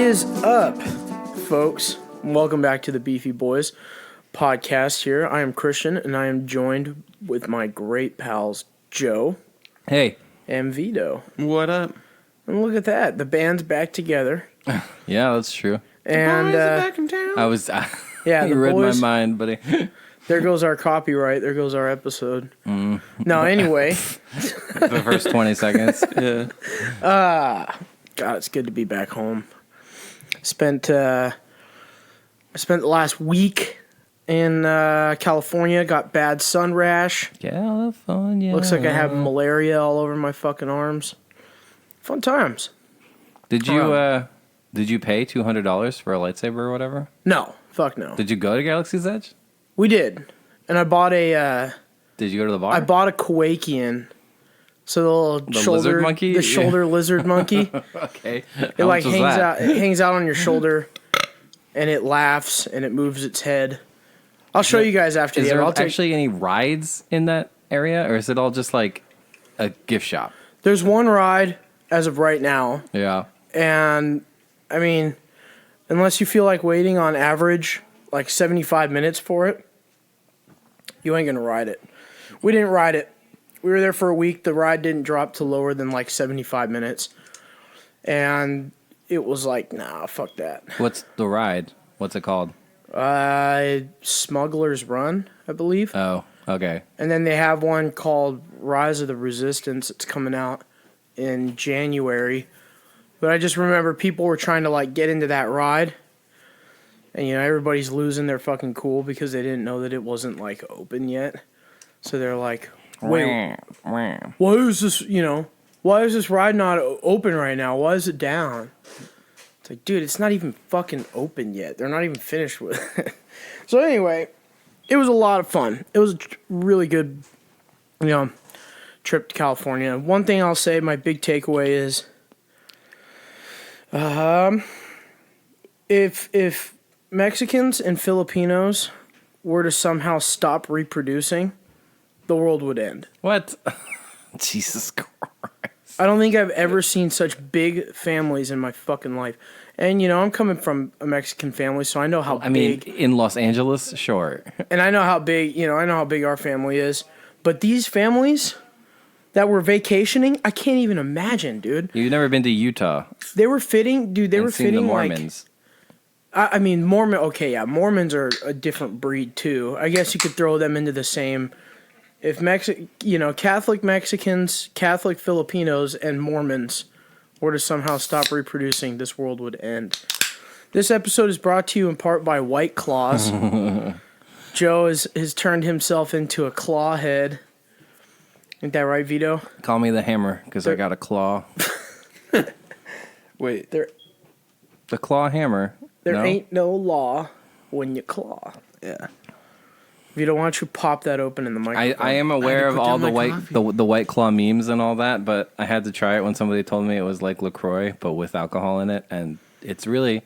is up, folks? Welcome back to the Beefy Boys podcast here. I am Christian, and I am joined with my great pals, Joe. Hey. And Vito. What up? And look at that. The band's back together. Yeah, that's true. And back in town. I was... yeah, you read my mind, buddy. There goes our copyright. There goes our episode. No, anyway. The first 20 seconds. Yeah. God, it's good to be back home. I spent the last week in California. Got bad sun rash. California. Looks like I have malaria all over my fucking arms. Fun times. Did you pay $200 for a lightsaber or whatever? No, fuck no. Did you go to Galaxy's Edge? We did, and I bought a. Did you go to the bar? I bought a Quakian. So the shoulder lizard monkey? The shoulder lizard monkey. Okay. It like hangs out on your shoulder, and it laughs and it moves its head. I'll show you guys after the end. Is there actually any rides in that area, or is it all just like a gift shop? There's one ride as of right now. Yeah. And I mean, unless you feel like waiting on average like 75 minutes for it, you ain't gonna ride it. We didn't ride it. We were there for a week. The ride didn't drop to lower than like 75 minutes. And it was like, nah, fuck that. What's the ride? What's it called? Smuggler's Run, I believe. Oh, okay. And then they have one called Rise of the Resistance. It's coming out in January. But I just remember people were trying to like get into that ride. And, you know, everybody's losing their fucking cool because they didn't know that it wasn't like open yet. So they're like, wait, why is this ride not open right now? Why is it down? It's like, dude, it's not even fucking open yet. They're not even finished with it. So anyway, it was a lot of fun. It was a really good, trip to California. One thing I'll say, my big takeaway is, if Mexicans and Filipinos were to somehow stop reproducing, the world would end. What? Jesus Christ. I don't think I've ever seen such big families in my fucking life. And, I'm coming from a Mexican family, so I know how big... I mean, in Los Angeles, sure. And I know how big, our family is. But these families that were vacationing, I can't even imagine, dude. You've never been to Utah. They were fitting, dude, they were fitting the Mormons. I mean, Mormons are a different breed, too. I guess you could throw them into the same... If Catholic Mexicans, Catholic Filipinos, and Mormons were to somehow stop reproducing, this world would end. This episode is brought to you in part by White Claws. Joe has turned himself into a claw head. Ain't that right, Vito? Call me the hammer, because I got a claw. Wait. The claw hammer. There ain't no law when you claw. Yeah. Vito, why don't you pop that open in the microphone? I am aware of all the White Claw memes and all that, but I had to try it when somebody told me it was like LaCroix, but with alcohol in it. And it's really,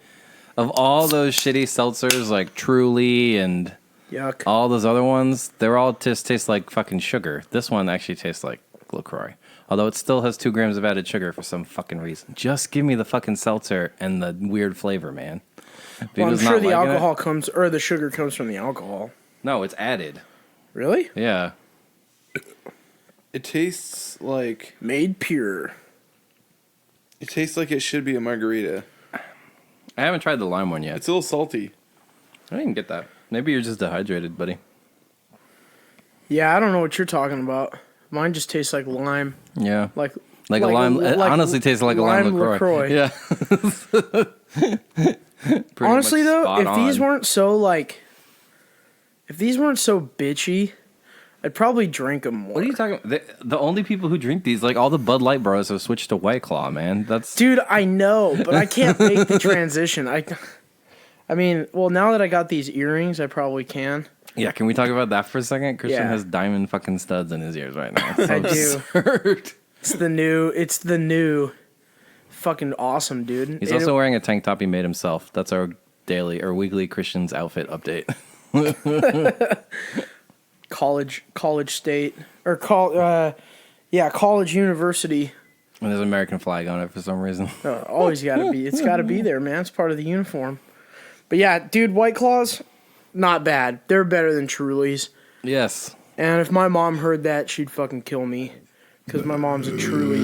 of all those shitty seltzers like Truly and Yuck. all those other ones, they're all just taste like fucking sugar. This one actually tastes like LaCroix. Although it still has 2 grams of added sugar for some fucking reason. Just give me the fucking seltzer and the weird flavor, man. Well, I'm sure the alcohol comes, or the sugar comes from the alcohol. No, it's added. Really? Yeah. It tastes like... Made pure. It tastes like it should be a margarita. I haven't tried the lime one yet. It's a little salty. I didn't get that. Maybe you're just dehydrated, buddy. Yeah, I don't know what you're talking about. Mine just tastes like lime. Yeah. Like a lime. It honestly tastes like a lime LaCroix. Yeah. Honestly, though, if these weren't so bitchy, I'd probably drink them more. What are you talking about? The only people who drink these, like all the Bud Light bros, have switched to White Claw, man. Dude, I know, but I can't make the transition. I mean, well, now that I got these earrings, I probably can. Yeah, can we talk about that for a second? Christian has diamond fucking studs in his ears right now. It's so absurd. Do. It's the new fucking awesome, dude. He's also wearing a tank top he made himself. That's our daily or weekly Christian's outfit update. College state or college university And there's an American flag on it for some reason. Always got to be. It's got to be there, man. It's part of the uniform. But yeah, dude, White Claws, not bad. They're better than Trulies. Yes. And if my mom heard that, she'd fucking kill me. Because my mom's a Truly.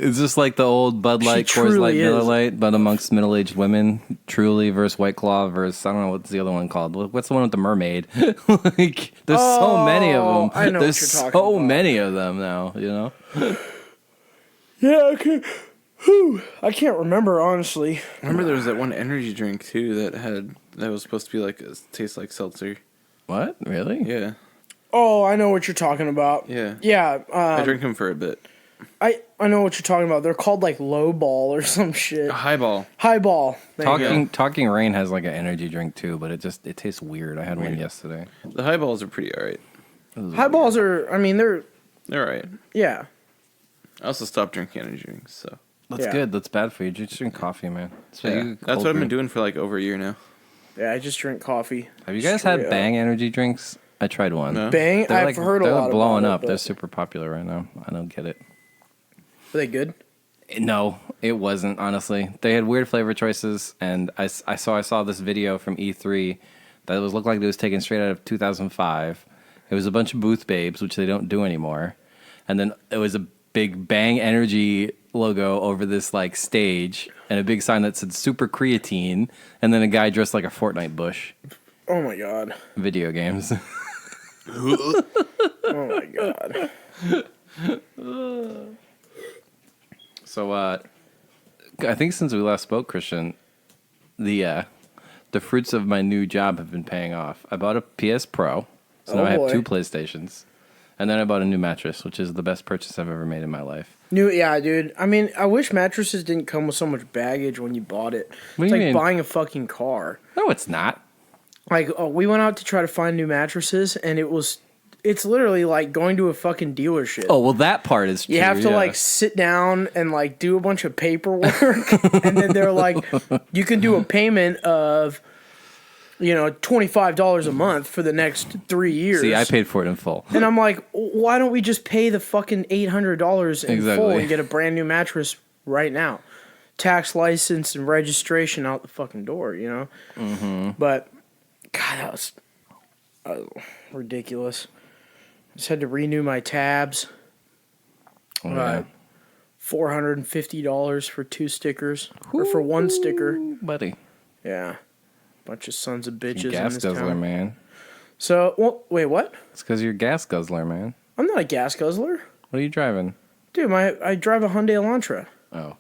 It's just like the old Bud Light, Coors Light, Miller Light, but amongst middle-aged women. Truly versus White Claw versus, I don't know, what's the other one called? What's the one with the mermaid? Like, there's so many of them. I know there's what you're talking so about. many of them now, you know? Yeah, I can't remember, honestly. Remember there was that one energy drink too that was supposed to be like taste like seltzer. What? Really? Yeah. Oh, I know what you're talking about. Yeah. Yeah. I drank them for a bit. I know what you're talking about. They're called like Low Ball or some shit. A highball. Highball. There you go. Talking Rain has like an energy drink too, but it tastes weird. I had one yesterday. The highballs are pretty alright. Highballs are, I mean, they're, alright. yeah. I also stopped drinking energy drinks, so. That's good. That's bad for you. Just drink coffee, man. Yeah. That's what I've been doing for like over a year now. Yeah, I just drink coffee. Have you guys had Bang energy drinks? I tried one. No. Bang? I've heard a lot They're blowing about up. it, They're super popular right now. I don't get it. Are they good? No, it wasn't, honestly. They had weird flavor choices, and I saw this video from E3 that looked like it was taken straight out of 2005. It was a bunch of booth babes, which they don't do anymore. And then it was a big Bang Energy logo over this like stage and a big sign that said Super Creatine, and then a guy dressed like a Fortnite bush. Oh my god. Video games. Oh my god. So, I think since we last spoke, Christian, the fruits of my new job have been paying off. I bought a PS Pro, so now I have 2 PlayStations, and then I bought a new mattress, which is the best purchase I've ever made in my life. Yeah, dude. I mean, I wish mattresses didn't come with so much baggage when you bought it. What It's do you like mean? buying a fucking car. No, it's not. Like, we went out to try to find new mattresses, and it's literally like going to a fucking dealership. Oh, well, that part is true. You have to yeah. like sit down and like do a bunch of paperwork, and then they're like, you can do a payment of, $25 a month for the next 3 years. See, I paid for it in full. And I'm like, why don't we just pay the fucking $800 in full and get a brand new mattress right now? Tax, license, and registration out the fucking door, you know? Mm-hmm. But, God, that was ridiculous. Just had to renew my tabs. Oh, yeah. $450 for 2 stickers. Or for 1 sticker. Buddy. Yeah. Bunch of sons of bitches Gas in this guzzler, town. man. So, wait, what? It's because you're a gas guzzler, man. I'm not a gas guzzler. What are you driving? Dude, I drive a Hyundai Elantra. Oh,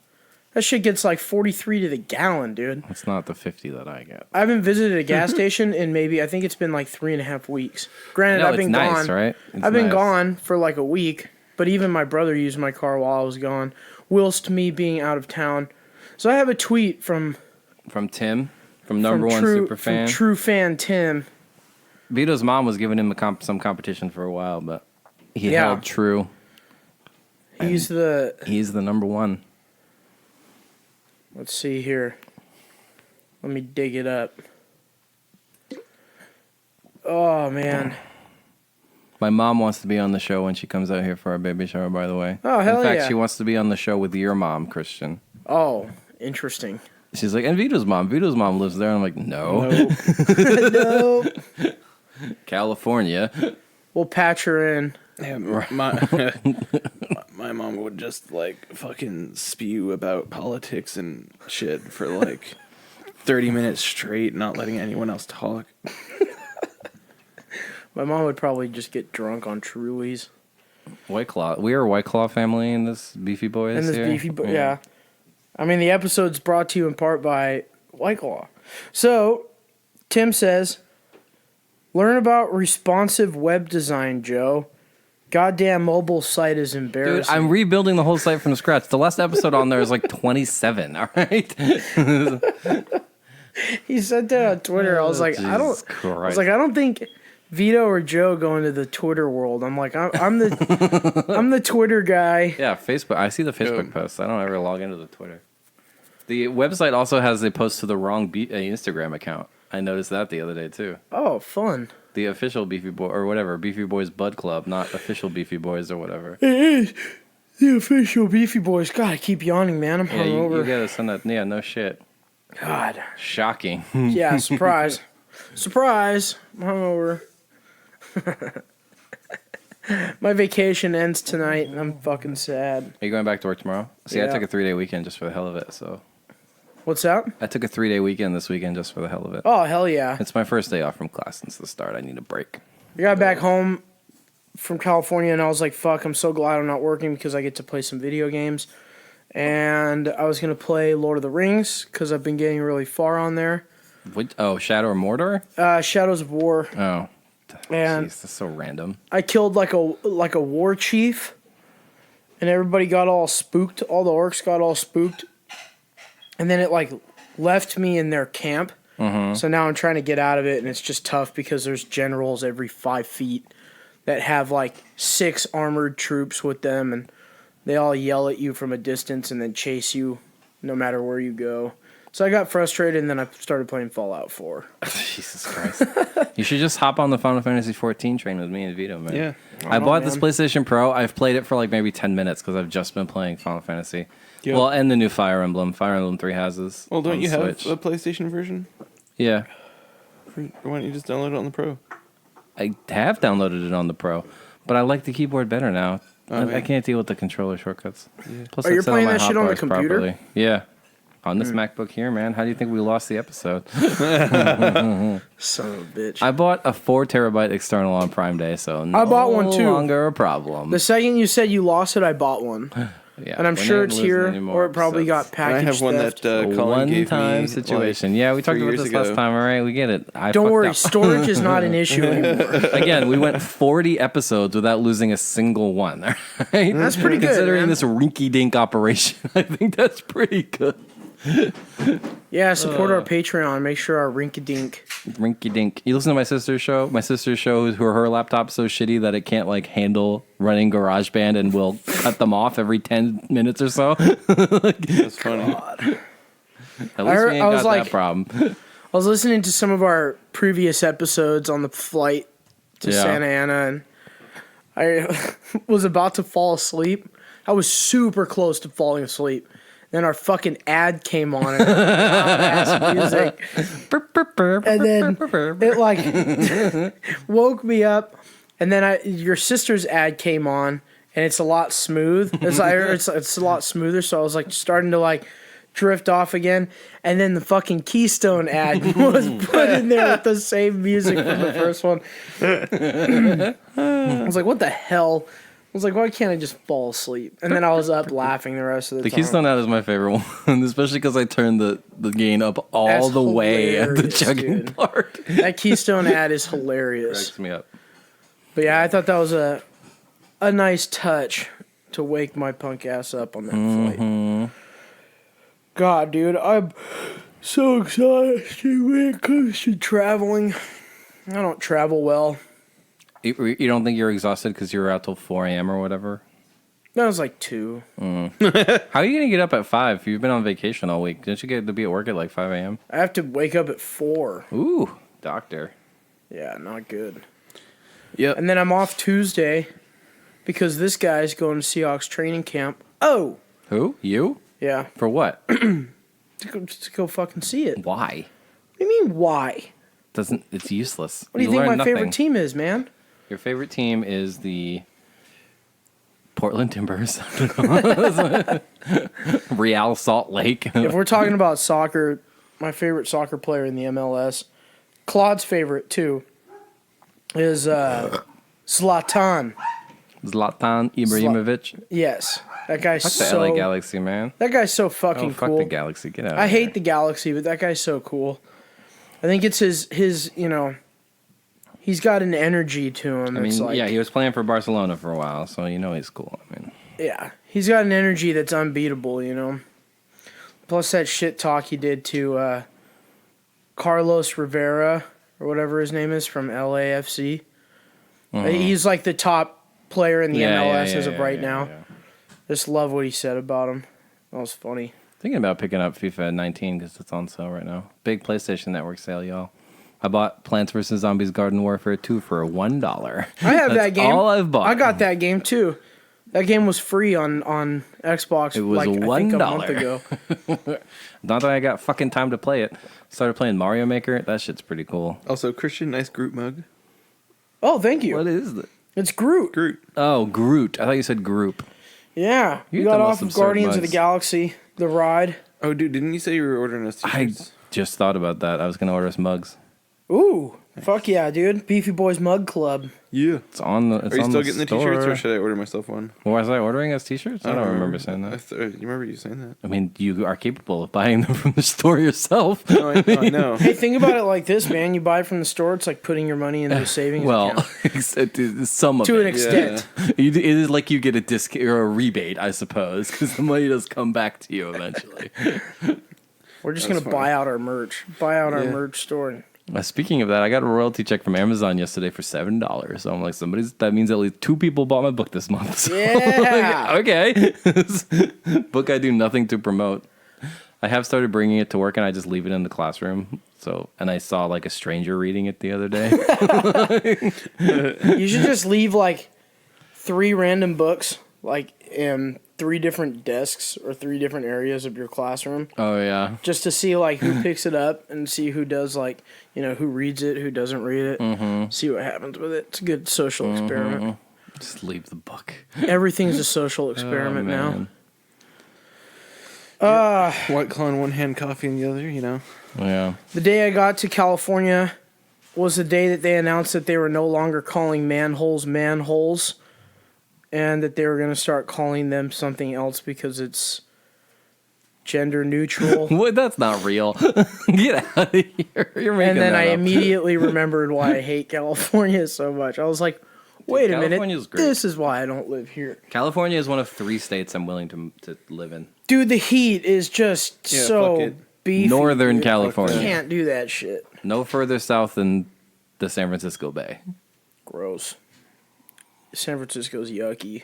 That shit gets like 43 to the gallon, dude. it's not the 50 that I get. I haven't visited a gas station in I think it's been like 3.5 weeks. Granted, No, I've been it's nice, gone. right? It's I've been nice. gone for like a week, but even my brother used my car while I was gone, whilst me being out of town. So I have a tweet from Tim, from number one true, super fan. from True Fan Tim. Vito's mom was giving him some competition for a while, but he Yeah. held true. He's the number one. Let's see here. Let me dig it up. Oh man. My mom wants to be on the show when she comes out here for our baby shower, by the way. Oh, hell In fact, yeah. she wants to be on the show with your mom, Christian. Oh, interesting. She's like, and Vito's mom lives there. And I'm like, no. Nope. California. We'll patch her in. Yeah, my mom would just like fucking spew about politics and shit for like 30 minutes straight, not letting anyone else talk. My mom would probably just get drunk on Trulies. White Claw. We are a White Claw family in this Beefy Boys. And this here. beefy, yeah. I mean, the episode's brought to you in part by White Claw. So, Tim says, learn about responsive web design, Joe. Goddamn mobile site is Dude, embarrassing. I'm rebuilding the whole site from scratch. The last episode on there is like 27, all right? He said that on Twitter. I was like, I don't think Vito or Joe go into the Twitter world. I'm like, I'm the Twitter guy. Yeah, Facebook. I see the Facebook posts. I don't ever log into the Twitter. The website also has a post to the wrong Instagram account. I noticed that the other day, too. Oh, fun. The official Beefy Boy, or whatever, Beefy Boys Bud Club, not official Beefy Boys or whatever. It is. The official Beefy Boys. God, I keep yawning, man. I'm Yeah, hungover. you gotta send that. Yeah, no shit. God. Shocking. Yeah, surprise. Surprise. I'm hungover. My vacation ends tonight, and I'm fucking sad. Are you going back to work tomorrow? See, I Yeah. took a 3-day weekend just for the hell of it. So What's that? I took a 3-day weekend this weekend just for the hell of it. Oh, hell yeah. It's my first day off from class since the start. I need a break. I got back home from California, and I was like, fuck, I'm so glad I'm not working because I get to play some video games. And I was going to play Lord of the Rings because I've been getting really far on there. What? Oh, Shadow or Mordor? Shadows of War. Oh, And jeez, that's so random. I killed like a war chief, and everybody got all spooked. All the orcs got all spooked, and then it like left me in their camp. Mm-hmm. So now I'm trying to get out of it, and it's just tough because there's generals every 5 feet that have like 6 armored troops with them, and they all yell at you from a distance and then chase you no matter where you go. So I got frustrated, and then I started playing Fallout 4. Jesus Christ. You should just hop on the Final Fantasy 14 train with me and Vito, man. Yeah. I bought this man. PlayStation Pro. I've played it for like maybe 10 minutes because I've just been playing Final Fantasy. Yeah. Well, and the new Fire Emblem. Fire Emblem 3 Houses. Well, don't on you have Switch. a PlayStation version? Yeah. Why don't you just download it on the Pro? I have downloaded it on the Pro, but I like the keyboard better now. I yeah. can't deal with the contronler shortcuts. Yeah. Plus, Oh, you're I set all playing my that shit on the hotbars computer? properly. Yeah. On this MacBook here, man. How do you think we lost the episode? Son of a bitch. I bought a 4 terabyte external on Prime Day, so no I bought one, too. longer a problem. The second you said you lost it, I bought one. Yeah, And I'm we sure ain't it's losing here, anymore, or it probably so got it's And I packaged have one theft. that a Colin gave me. one-time situation. like, Yeah, we talked 3 about years this ago. last time. All right, we get it. Don't worry, Up. storage is not an issue anymore. Again, we went 40 episodes without losing a single one. Right? That's pretty good, Considering man. this rinky-dink operation, I think that's pretty good. Yeah, support our Patreon. Make sure our rinky-dink. Rinky-dink. You listen to my sister's show? My sister's show, her laptop's so shitty that it can't like handle running GarageBand and will cut them off every 10 minutes or so. That's funny. At least I we ain't was got like- that problem. I was listening to some of our previous episodes on the flight to Yeah. Santa Ana, and I was about to fall asleep. I was super close to falling asleep. Then our fucking ad came on and ass music. And then it like woke me up. And then your sister's ad came on, and it's a lot smooth. It's like it's a lot smoother. So I was like starting to like drift off again. And then the fucking Keystone ad was put in there with the same music from the first one. I was like, what the hell? I was like, why can't I just fall asleep? And then I was up laughing the rest of the The time. Keystone ad is my favorite one, especially because I turned the gain up all That's the way at the hilarious, chugging dude. part. That Keystone ad is hilarious. Cracks me up. But yeah, I thought that was a nice touch to wake my punk ass up on that flight. God, dude, I'm so exhausted when it comes to traveling. I don't travel well. You don't think you're exhausted because you were out till 4 a.m. or whatever? That was like 2. How are you going to get up at 5? You've been on vacation all week. Didn't you get to be at work at like 5 a.m.? I have to wake up at 4. Ooh, doctor. Yeah, not good. Yep. And then I'm off Tuesday because this guy's going to Seahawks training camp. Oh, Who? You? yeah. For what? To go fucking see it. What Why? do you mean, why? It's useless. What do you think learn my nothing. favorite team is, man? Your favorite team is the Portland Timbers. Real Salt Lake. If we're talking about soccer, my favorite soccer player in the MLS, Claude's favorite too, is Zlatan. Zlatan Ibrahimovic. Yes, that guy's Fuck the so. LA Galaxy, man. That guy's so Oh, fucking fuck cool. the Galaxy. Get out of I here. hate the Galaxy, but that guy's so cool. I think it's his you know, he's got an energy to him. I mean, It's like, yeah, he was playing for Barcelona for a while, so you know he's cool. I mean, yeah, he's got an energy that's unbeatable, you know. Plus that shit talk he did to Carlos Rivera or whatever his name is from LAFC. He's like the top player in the MLS as of right now. yeah. Just love what he said about him. That was funny. Thinking about picking up FIFA 19 because it's on sale right now. Big PlayStation Network sale, y'all. I bought Plants vs. Zombies Garden Warfare 2 for $1. I have that game. all I've bought. I got that game too. That game was free on Xbox. It was like, I think a month $1. ago. Not that I got fucking time to play it. Started playing Mario Maker. That shit's pretty cool. Also, Christian, nice Groot mug. Oh, thank you. What is it? It's Groot. Groot. Oh, Groot. I thought you said group. Yeah, You we get got the off most of Guardians of the absurd mugs. Galaxy, the ride. Oh, dude, didn't you say you were ordering us I t-shirts? just thought about that. I was going to order us mugs. Ooh, fuck yeah, dude! Beefy Boys Mug Club. Yeah. It's on the. It's Are you on still the getting the store. t-shirts, or should I order myself one? Was I ordering us t-shirts? I don't remember saying that. You remember you saying that? I mean, you are capable of buying them from the store yourself. No, I know. Hey, think about it like this, man. You buy it from the store, it's like putting your money into a savings Well, account. some of To an it. extent. It is like you get a discount or a rebate, I suppose, because the money does come back to you eventually. We're just That's going to buy out our merch. Buy out our Yeah. merch store. Speaking of that, I got a royalty check from Amazon yesterday for $7. So I'm like, that means at least 2 people bought my book this month. So Yeah. okay. Book I do nothing to promote. I have started bringing it to work and I just leave it in the classroom. So, and I saw like a stranger reading it the other day. You should just leave like 3 random books, like in 3 different desks or 3 different areas of your classroom, Oh yeah. just to see like who picks it up and see who does like, who reads it, who doesn't read it, see what happens with it. It's a good social experiment. Just leave the book. Everything's a social experiment now. man. White Claw in one hand, coffee in the other, Yeah. The day I got to California was the day that they announced that they were no longer calling manholes manholes and that they were going to start calling them something else because it's gender neutral. What? That's not real. Get out of here. You're making And then that I up. immediately remembered why I hate California so much. I was like, wait a minute, California's great. this is why I don't live here. California is one of 3 states I'm willing to live in. Dude, the heat is just Yeah, fuck so it. beefy. Northern dude. California. Can't do that shit. No further south than the San Francisco Bay. Gross. San Francisco's yucky.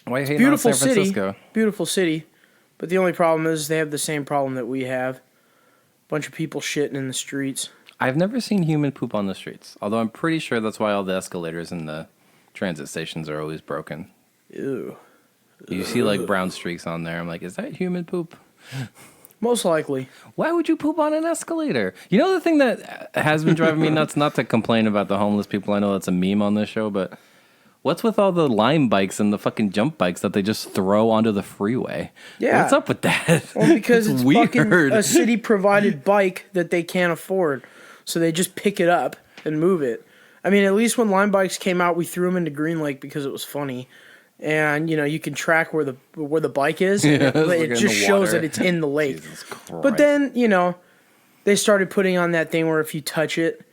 Why you hating Beautiful on San city. Francisco? Beautiful city. But the only problem is they have the same problem that we have. Bunch of people shitting in the streets. I've never seen human poop on the streets. Although I'm pretty sure that's why all the escalators and the transit stations are always broken. Ew. You see like brown streaks on there. I'm like, is that human poop? Most likely. Why would you poop on an escalator? You know the thing that has been driving me nuts, not to complain about the homeless people. I know that's a meme on this show, but what's with all the Lime bikes and the fucking jump bikes that they just throw onto the freeway? Yeah. What's up with that? Well, because it's fucking weird. a city-provided bike that they can't afford. So they just pick it up and move it. I mean, at least when Lime bikes came out, we threw them into Green Lake because it was funny. And, you can track where the bike is. And Yeah, it it's like it in just the shows water. that it's in the lake. Jesus Christ. But then, they started putting on that thing where if you touch it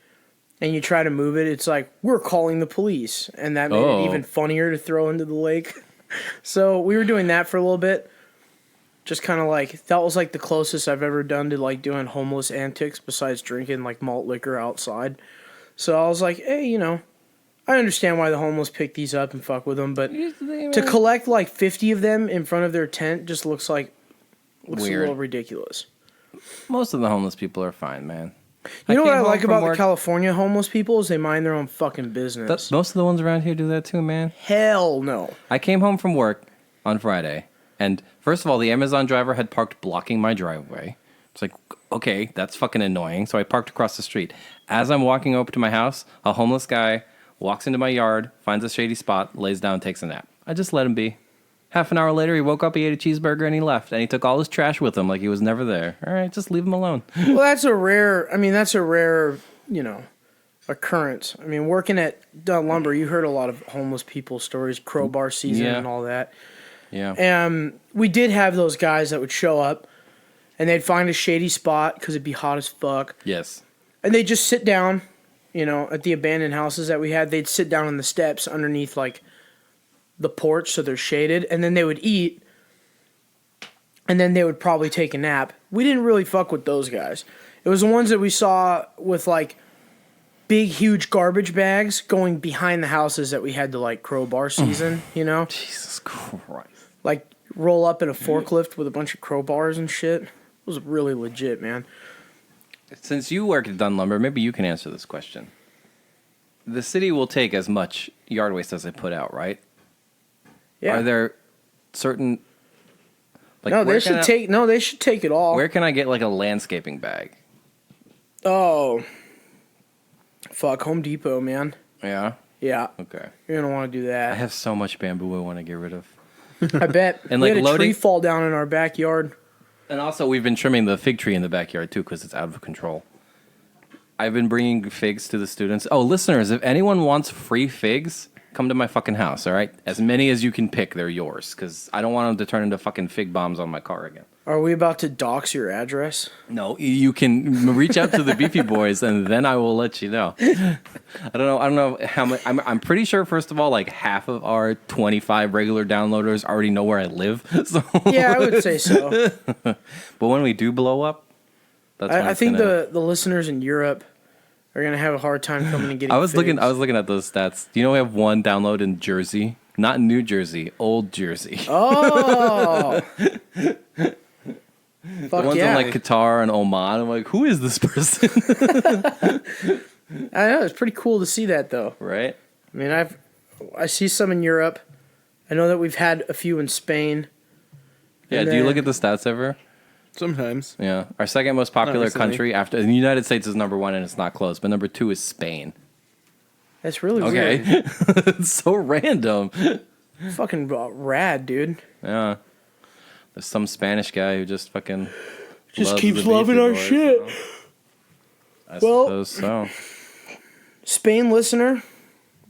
and you try to move it, it's like, we're calling the police. And that made Oh. it even funnier to throw into the lake. So we were doing that for a little bit. Just kind of like, that was like the closest I've ever done to like doing homeless antics besides drinking like malt liquor outside. So I was like, hey, I understand why the homeless pick these up and fuck with them, but to collect like 50 of them in front of their tent just looks Weird. a little ridiculous. Most of the homeless people are fine, man. You know what I came like home from about the work- California homeless people is they mind their own fucking business. Most of the ones around here do that too, man. Hell no. I came home from work on Friday, and first of all, the Amazon driver had parked blocking my driveway. It's like, okay, that's fucking annoying. So I parked across the street. As I'm walking over to my house, a homeless guy walks into my yard, finds a shady spot, lays down, takes a nap. I just let him be. Half an hour later, he woke up, he ate a cheeseburger, and he left. And he took all his trash with him like he was never there. All right, just leave him alone. Well, that's a rare, occurrence. I mean, working at Dunn Lumber, you heard a lot of homeless people stories, crowbar season Yeah. and all that. Yeah. And we did have those guys that would show up and they'd find a shady spot because it'd be hot as fuck. Yes. And they'd just sit down, at the abandoned houses that we had. They'd sit down on the steps underneath, like, the porch so they're shaded. And then they would eat. And then they would probably take a nap. We didn't really fuck with those guys. It was the ones that we saw with, like, big, huge garbage bags going behind the houses that we had to, like, crowbar season, Jesus Christ. Like, roll up in a forklift with a bunch of crowbars and shit. It was really legit, man. Since you work at Dunn Lumber, maybe you can answer this question. The city will take as much yard waste as they put out, right? Yeah. Are there certain like No, where they can should I- take. No, they should take it all. Where can I get like a landscaping bag? Oh, fuck, Home Depot, man. Yeah. Yeah, Okay. you're gonna want to do I that. have so much bamboo I want to get rid of. I bet. And, we like, had a tree loading- fall down in our backyard. And also, we've been trimming the fig tree in the backyard too because it's out of control. I've been bringing figs to the students. Oh, listeners, if anyone wants free figs, come to my fucking house. All right, as many as you can pick, they're yours because I don't want them to turn into fucking fig bombs on my car again. Are we about to dox your address? No, you can reach out to the Beefy Boys, and then I will let you know. I don't know how much. I'm pretty sure, first of all, like half of our 25 regular downloaders already know where I live. So, Yeah, I would say so. but when we do blow up, that's when I it's think gonna- the listeners in Europe are gonna have a hard time coming and getting. I was looking figs. at those stats. Do you know we have one download in Jersey, not New Jersey, old Jersey. Oh. The Fuck ones yeah! in like Qatar and Oman. I'm like, who is this person? I know it's pretty cool to see that though. Right? I mean, I see some in Europe. I know that we've had a few in Spain. Yeah. And Do you look then- at the stats ever? Sometimes. Yeah. Our second most popular recently. country after the United States is number 1 and it's not close, but number 2 is Spain. That's really Okay. weird. It's so random. Fucking rad, dude. Yeah. There's some Spanish guy who just fucking Just loves keeps the loving Beefy our Boys, shit. you know? I Well- suppose so. Spain listener,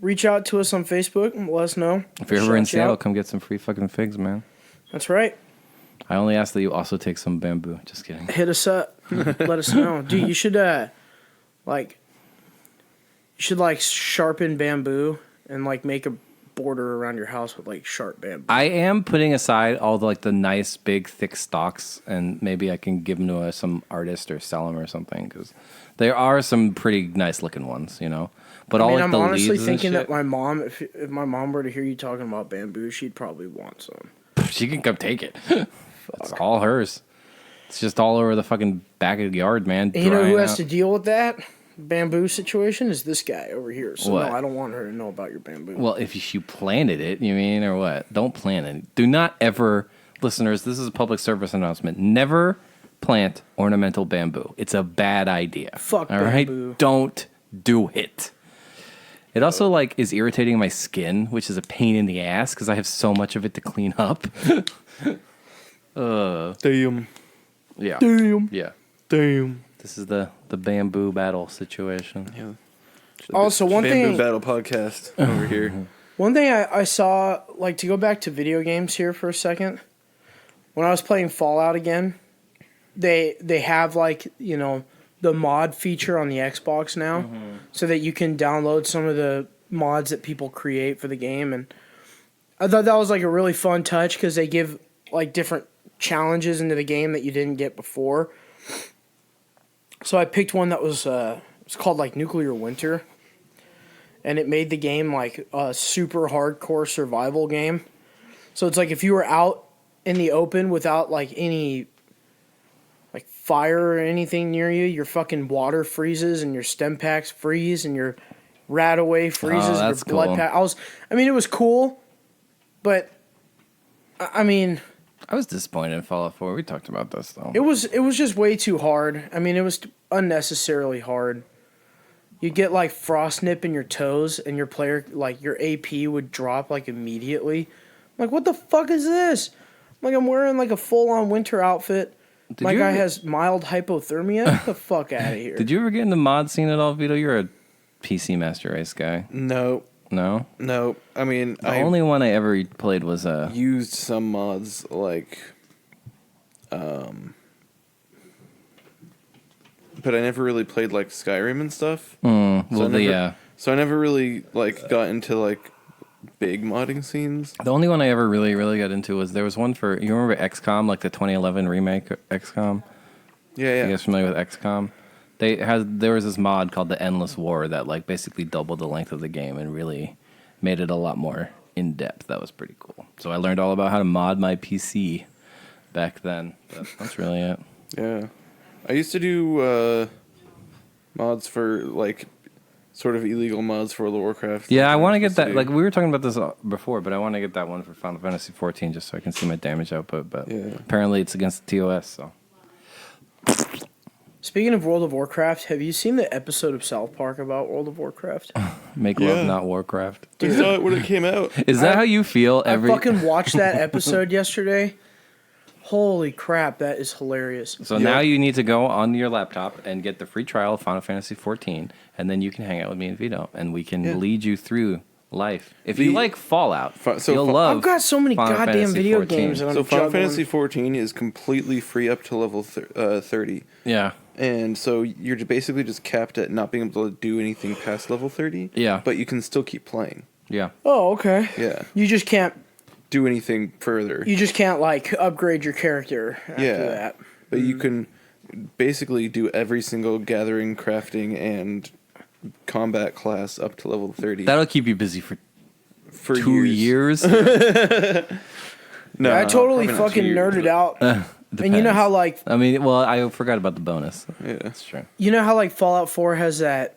reach out to us on Facebook and let us know. If you're ever in Shout you Seattle, out. come get some free fucking figs, man. That's right. I only ask that you also take some bamboo. Just kidding. Hit us up. Let us know, dude. You should sharpen bamboo and like make a border around your house with like sharp bamboo. I am putting aside all the nice, big, thick stalks, and maybe I can give them to some artist or sell them or something, because there are some pretty nice looking ones, you know. But all like I'm the honestly leaves and thinking that shit, my mom, if my mom were to hear you talking about bamboo, she'd probably want some. she can come take it. It's all hers. It's just all over the fucking back of the yard, man. And you know who drying has out. to deal with that bamboo situation is this guy over here. So What? no, I don't want her to know about your bamboo. Well, if you planted it, you mean, or what? Don't plant it. Do not ever, listeners, this is a public service announcement. Never plant ornamental bamboo. It's a bad idea. Fuck all right? bamboo. Don't do it. It also like is irritating my skin, which is a pain in the ass because I have so much of it to clean up. Damn. Yeah. Damn. Yeah. Damn. This is the bamboo battle situation. Yeah. Also, one Bamboo thing, Battle podcast over here. one thing I saw, like to go back to video games here for a second. When I was playing Fallout again, they have like, you know, the mod feature on the Xbox now, so that you can download some of the mods that people create for the game, and I thought that was like a really fun touch because they give like different challenges into the game that you didn't get before. So I picked one that was it's called like Nuclear Winter, and it made the game like a super hardcore survival game. So it's like if you were out in the open without like any like fire or anything near you, your fucking water freezes and your stem packs freeze and your rat away freezes. Oh, your that's blood cool. pack. I mean, it was cool, but I mean, I was disappointed in Fallout 4. We talked about this though. it was just way too hard. I mean, it was unnecessarily hard. You get like frost nip in your toes, and your player like your AP would drop like immediately. I'm like, what the fuck is this? I'm like, I'm wearing like a full on winter outfit. Did My you guy ever- has mild hypothermia. Get the fuck out of here. Did you ever get in the mod scene at all, Vito? You're a PC Master Race guy. No. No? No. I mean, The I only one I ever played was used some mods like, but I never really played like Skyrim and stuff. well, I never really like got into like big modding scenes. the only one I ever really got into was there was one for, you remember XCOM, like the 2011 remake of XCOM? Yeah, You guys familiar with XCOM? There was this mod called the Endless War that like basically doubled the length of the game and really made it a lot more in depth. That was pretty cool. So I learned all about how to mod my PC back then. But that's really it. Yeah. I used to do mods for like sort of illegal mods for World of Warcraft. Yeah, I want to get that. Like, we were talking about this before, but I want to get that one for Final Fantasy 14 just so I can see my damage output. But apparently it's against the TOS, so. Speaking of World of Warcraft, have you seen the episode of South Park about World of Warcraft? Make love, not Warcraft. I saw it when it came out. Is that how you feel every... I fucking watched that episode yesterday. Holy crap, that is hilarious. So now you need to go on your laptop and get the free trial of Final Fantasy 14, and then you can hang out with me and Vito, and we can lead you through life. If you like Fallout, you'll love. I've got so many Final goddamn Fantasy video 14. games. That So I'm Final juggling. Fantasy 14 is completely free up to level 30. Yeah. And so you're basically just capped at not being able to do anything past level 30. Yeah. But you can still keep playing. Yeah. Oh, okay. Yeah. You just can't. Do anything further. You just can't like upgrade your character after that. But you can basically do every single gathering, crafting, and combat class up to level 30. That'll keep you busy for 2 years. No, I totally probably not 2 fucking years, nerded but- out. And you know how like I mean, well, I forgot about the bonus. Yeah. That's true. you know how like Fallout 4 has that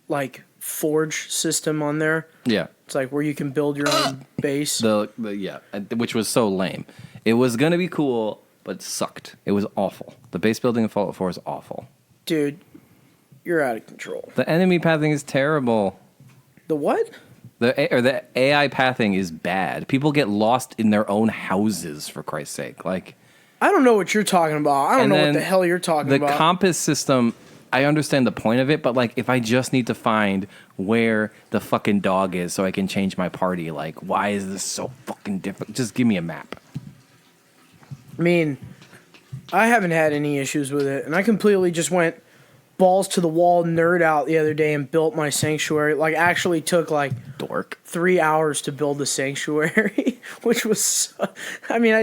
like forge system on there. Yeah. It's like where you can build your own base. Which was so lame. It was gonna be cool, but it sucked. It was awful. The base building in Fallout 4 is awful. Dude, you're out of control. The enemy pathing is terrible. The what? The AI pathing is bad. People get lost in their own houses, for Christ's sake. Like, I don't know what you're talking about. I don't and know what then the hell you're talking about. The compass system, I understand the point of it, but like, if I just need to find where the fucking dog is so I can change my party, like, why is this so fucking difficult? Just give me a map. I mean, I haven't had any issues with it, and I completely just went balls to the wall nerd out the other day and built my sanctuary. Like, actually took like Dork. 3 hours to build the sanctuary, which was, I mean,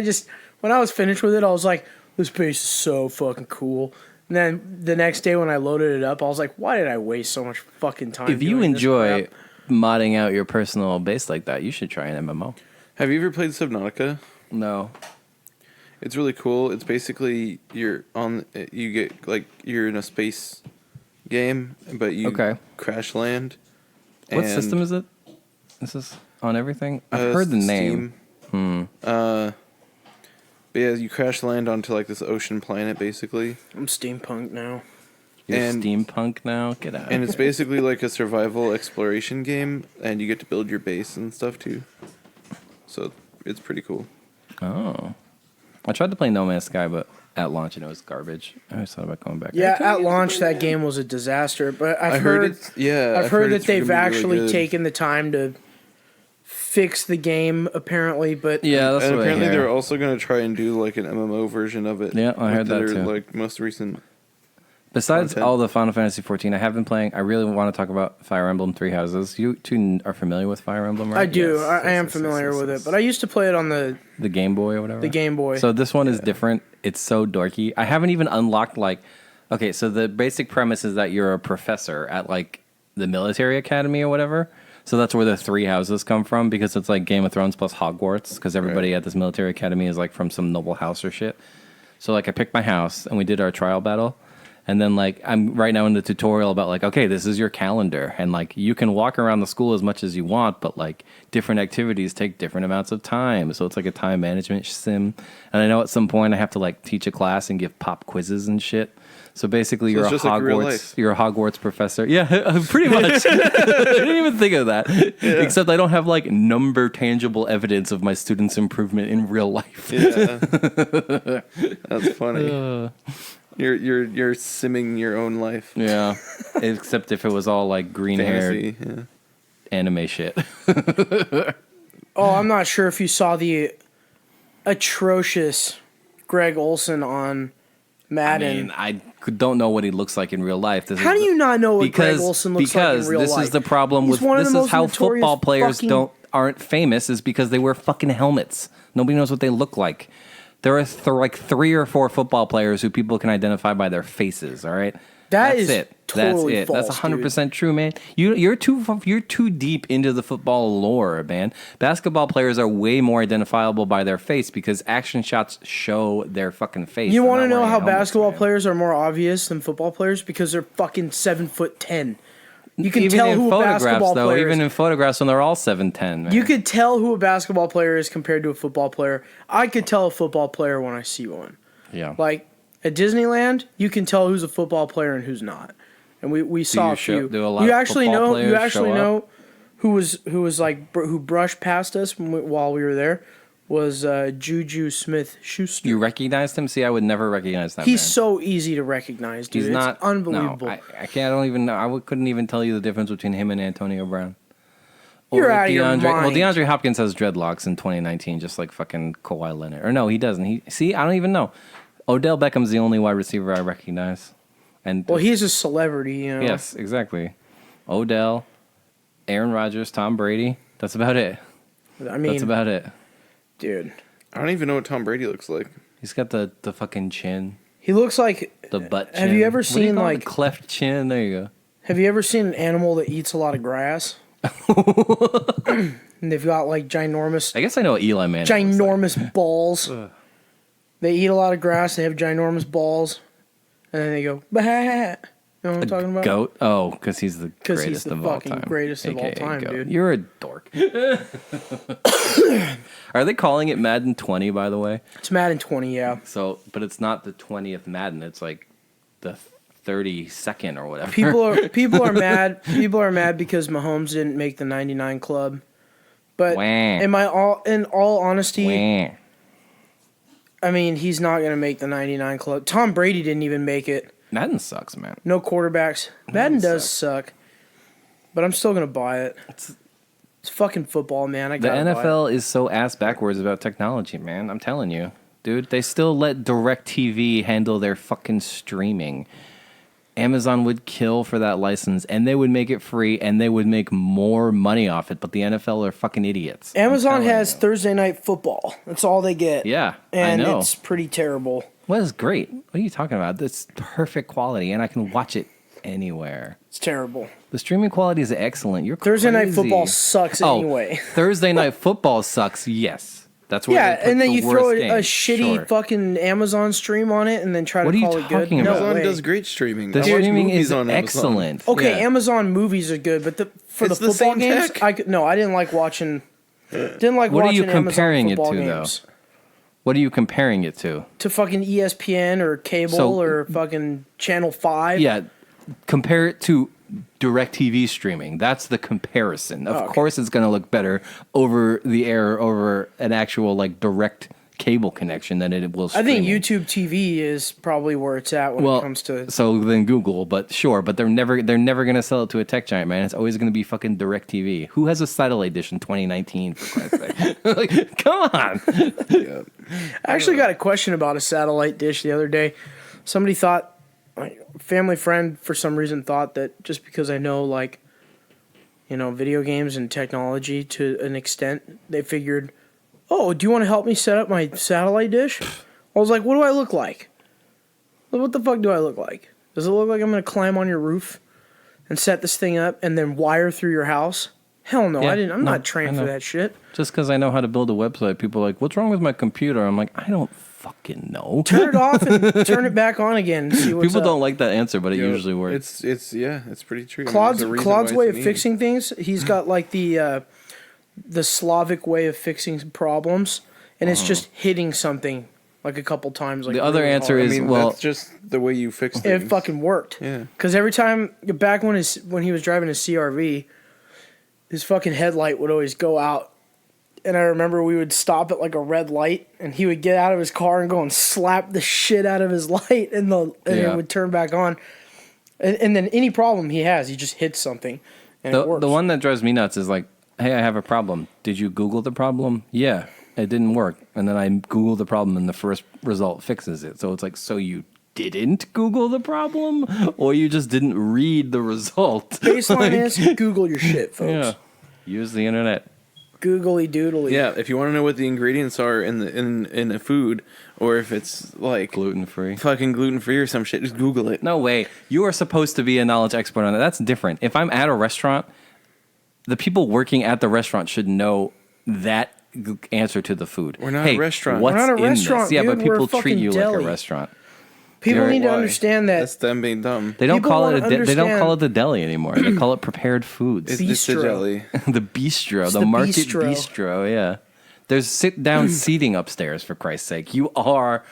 when I was finished with it, I was like, this base is so fucking cool. And then the next day when I loaded it up, I was like, why did I waste so much fucking time? If you doing this enjoy crap? modding out your personal base like that, you should try an MMO. Have you ever played Subnautica? No. It's really cool. It's basically you're in a space game, but you crash land. What system is it? This is on everything? I've heard the name. But yeah, you crash land onto like this ocean planet, basically. I'm steampunk now. You're steampunk now? Get out. And it's basically like a survival exploration game, and you get to build your base and stuff too. So it's pretty cool. Oh. I tried to play No Man's Sky, but at launch, and it was garbage. I always thought about going back. Yeah, at launch that game was a disaster, but I've heard that they've actually taken the time to fix the game, apparently. But yeah, that's and what apparently I hear. they're also going to try and do like an MMO version of it. Yeah, I heard that too. Like most recent. Besides content. all the Final Fantasy 14, I have been playing. I really want to talk about Fire Emblem Three Houses. You two are familiar with Fire Emblem, right? I do. Yes. I am familiar with it, but I used to play it on the Game Boy or whatever. The Game Boy. So this one is different. It's so dorky. I haven't even unlocked okay, so the basic premise is that you're a professor at like the military academy or whatever. So that's where the three houses come from, because it's like Game of Thrones plus Hogwarts, because everybody at this military academy is like from some noble house or shit. So like I picked my house and we did our trial battle. And then, like, I'm right now in the tutorial about, like, okay, this is your calendar. And, like, you can walk around the school as much as you want, but, like, different activities take different amounts of time. So it's like a time management sim. And I know at some point I have to, like, teach a class and give pop quizzes and shit. So basically, you're a Hogwarts professor. Yeah, pretty much. I didn't even think of that. Yeah. Except I don't have, like, number tangible evidence of my students' improvement in real life. Yeah. That's funny. You're simming your own life. Yeah. Except if it was all like green haired anime shit. Oh, I'm not sure if you saw the atrocious Greg Olson on Madden. I mean, I don't know what he looks like in real life. How do you not know what Greg Olson looks like in real life? Because this is the problem with this is how football players aren't famous, is because they wear fucking helmets. Nobody knows what they look like. There are like 3 or 4 football players who people can identify by their faces. All right, that's it. Totally That's it. false, That's 100% true, man. You're too deep into the football lore, man. Basketball players are way more identifiable by their face because action shots show their fucking face. You want to know how basketball players are more obvious than football players? Because they're fucking 7'10". You can even tell in who a photographs, basketball though, player even is. in photographs when they're all 7'10", man. You could tell who a basketball player is compared to a football player. I could tell a football player when I see one. Yeah. Like at Disneyland, you can tell who's a football player and who's not. And we saw a few. do a lot you of actually football know. players You actually show know who was like who brushed past us while we were there was Juju Smith-Schuster. You recognized him? See, I would never recognize that He's man. so easy to recognize, dude. He's not It's unbelievable. No, I can't. I don't even know. Couldn't even tell you the difference between him and Antonio Brown. You're out of your mind. Well, DeAndre Hopkins has dreadlocks in 2019, just like fucking Kawhi Leonard. Or no, he doesn't. See, I don't even know. Odell Beckham's the only wide receiver I recognize. And well, he's a celebrity, you know. yes, exactly. Odell, Aaron Rodgers, Tom Brady. That's about it. I mean, That's about it. dude. I don't even know what Tom Brady looks like. He's got the fucking chin, He looks like. the butt chin. Have you ever What do you seen call it? like? The cleft chin? There you go. Have you ever seen an animal that eats a lot of grass? And they've got like ginormous, I guess I know what Eli Manning looks like. ginormous balls. They eat a lot of grass. They have ginormous balls, and then they go bah. You know what I'm talking about? Goat? Oh, because he's the 'Cause he's greatest the of all fucking time. greatest of all AKA time, goat. dude. You're a dork. Are they calling it Madden 20, by the way? It's Madden 20, yeah. So, but it's not the 20th Madden. It's like the 32nd or whatever. People are mad. People are mad because Mahomes didn't make the 99 club. But Wah. in all honesty, Wah. I mean, he's not going to make the 99 club. Tom Brady didn't even make it. Madden sucks, man. No quarterbacks. Madden does suck. But I'm still going to buy it. It's fucking football, man. I The gotta buy it. NFL is so ass backwards about technology, man. I'm telling you. Dude, they still let DirecTV handle their fucking streaming. Amazon would kill for that license, and they would make it free, and they would make more money off it, but the NFL are fucking idiots. I'm Amazon telling has you. Thursday Night Football. That's all they get. Yeah, And I know. it's pretty terrible. Well, it's great. What are you talking about? That's perfect quality, and I can watch it anywhere. It's terrible. The streaming quality is excellent. You're Thursday Night crazy. Football sucks anyway. Thursday Night Football sucks, yes. That's where Yeah, they put and then the you throw worst a games. shitty Sure. fucking Amazon stream on it and then try What to are you call it good. talking No about? Amazon way. does great streaming. The I watch streaming movies is on Amazon. excellent. Okay, Yeah. Amazon movies are good, but for It's the the football same games, tech. I didn't like watching. Didn't like What are watching you comparing it Amazon to, football though? games. What are you comparing it to? To fucking ESPN or cable So- or fucking Channel 5. Yeah, compare it to DirecTV streaming. That's the comparison. Of Okay. course, it's going to look better over the air, over an actual like direct cable connection than it will. I think streaming. YouTube TV is probably where it's at when it comes to. So then Google, but sure, but they're never going to sell it to a tech giant, man. It's always going to be fucking DirecTV. Who has a satellite dish in 2019 for Christ's sake? Like, come on. Yeah. I actually got a question about a satellite dish the other day. Somebody thought, like, a family friend for some reason thought that just because I know, like, video games and technology to an extent, they figured, oh, do you want to help me set up my satellite dish? I was like, what do I look like? What the fuck do I look like? Does it look like I'm going to climb on your roof and set this thing up and then wire through your house? Hell no, Yeah, I'm no, not trained I for know. that shit. Just because I know how to build a website, people are like, what's wrong with my computer? I'm like, I don't fucking know. Turn it off and turn it back on again and see what's People up. don't like that answer, but it Yeah, usually works. It's pretty true. Claude's There's a reason Claude's why way it's of neat. fixing things. He's got like the Slavic way of fixing problems, and it's just hitting something like a couple times. Like The other really answer hard. is- I mean, well- that's just the way you fix it things. fucking worked. Yeah. Because every time back when he was driving his CRV, his fucking headlight would always go out. And I remember we would stop at like a red light, and he would get out of his car and go and slap the shit out of his light, and Yeah. it would turn back on. And then any problem he has, he just hits something, and it works. The one that drives me nuts is like, hey, I have a problem. Did you Google the problem? Yeah, it didn't work. And then I Google the problem, and the first result fixes it. So it's like, so you didn't Google the problem, or you just didn't read the result? Baseline is Google your shit, folks. Yeah, use the internet. Googly doodly. Yeah, if you want to know what the ingredients are in a food, or if it's like Gluten free. fucking gluten free or some shit, just Google it. No way. You are supposed to be a knowledge expert on that. That's different. If I'm at a restaurant, the people working at the restaurant should know that answer to the food. We're not a restaurant. What's We're not a in restaurant, this? Yeah, but dude. We're a people treat fucking you deli. like a restaurant. People need to Why? understand that. That's them being dumb. They don't People call it wanna they don't call it understand- the deli anymore. They call it prepared foods. It's the Bistro. jelly. The bistro, It's the the market bistro. bistro. Yeah, there's sit down seating upstairs. For Christ's sake, you are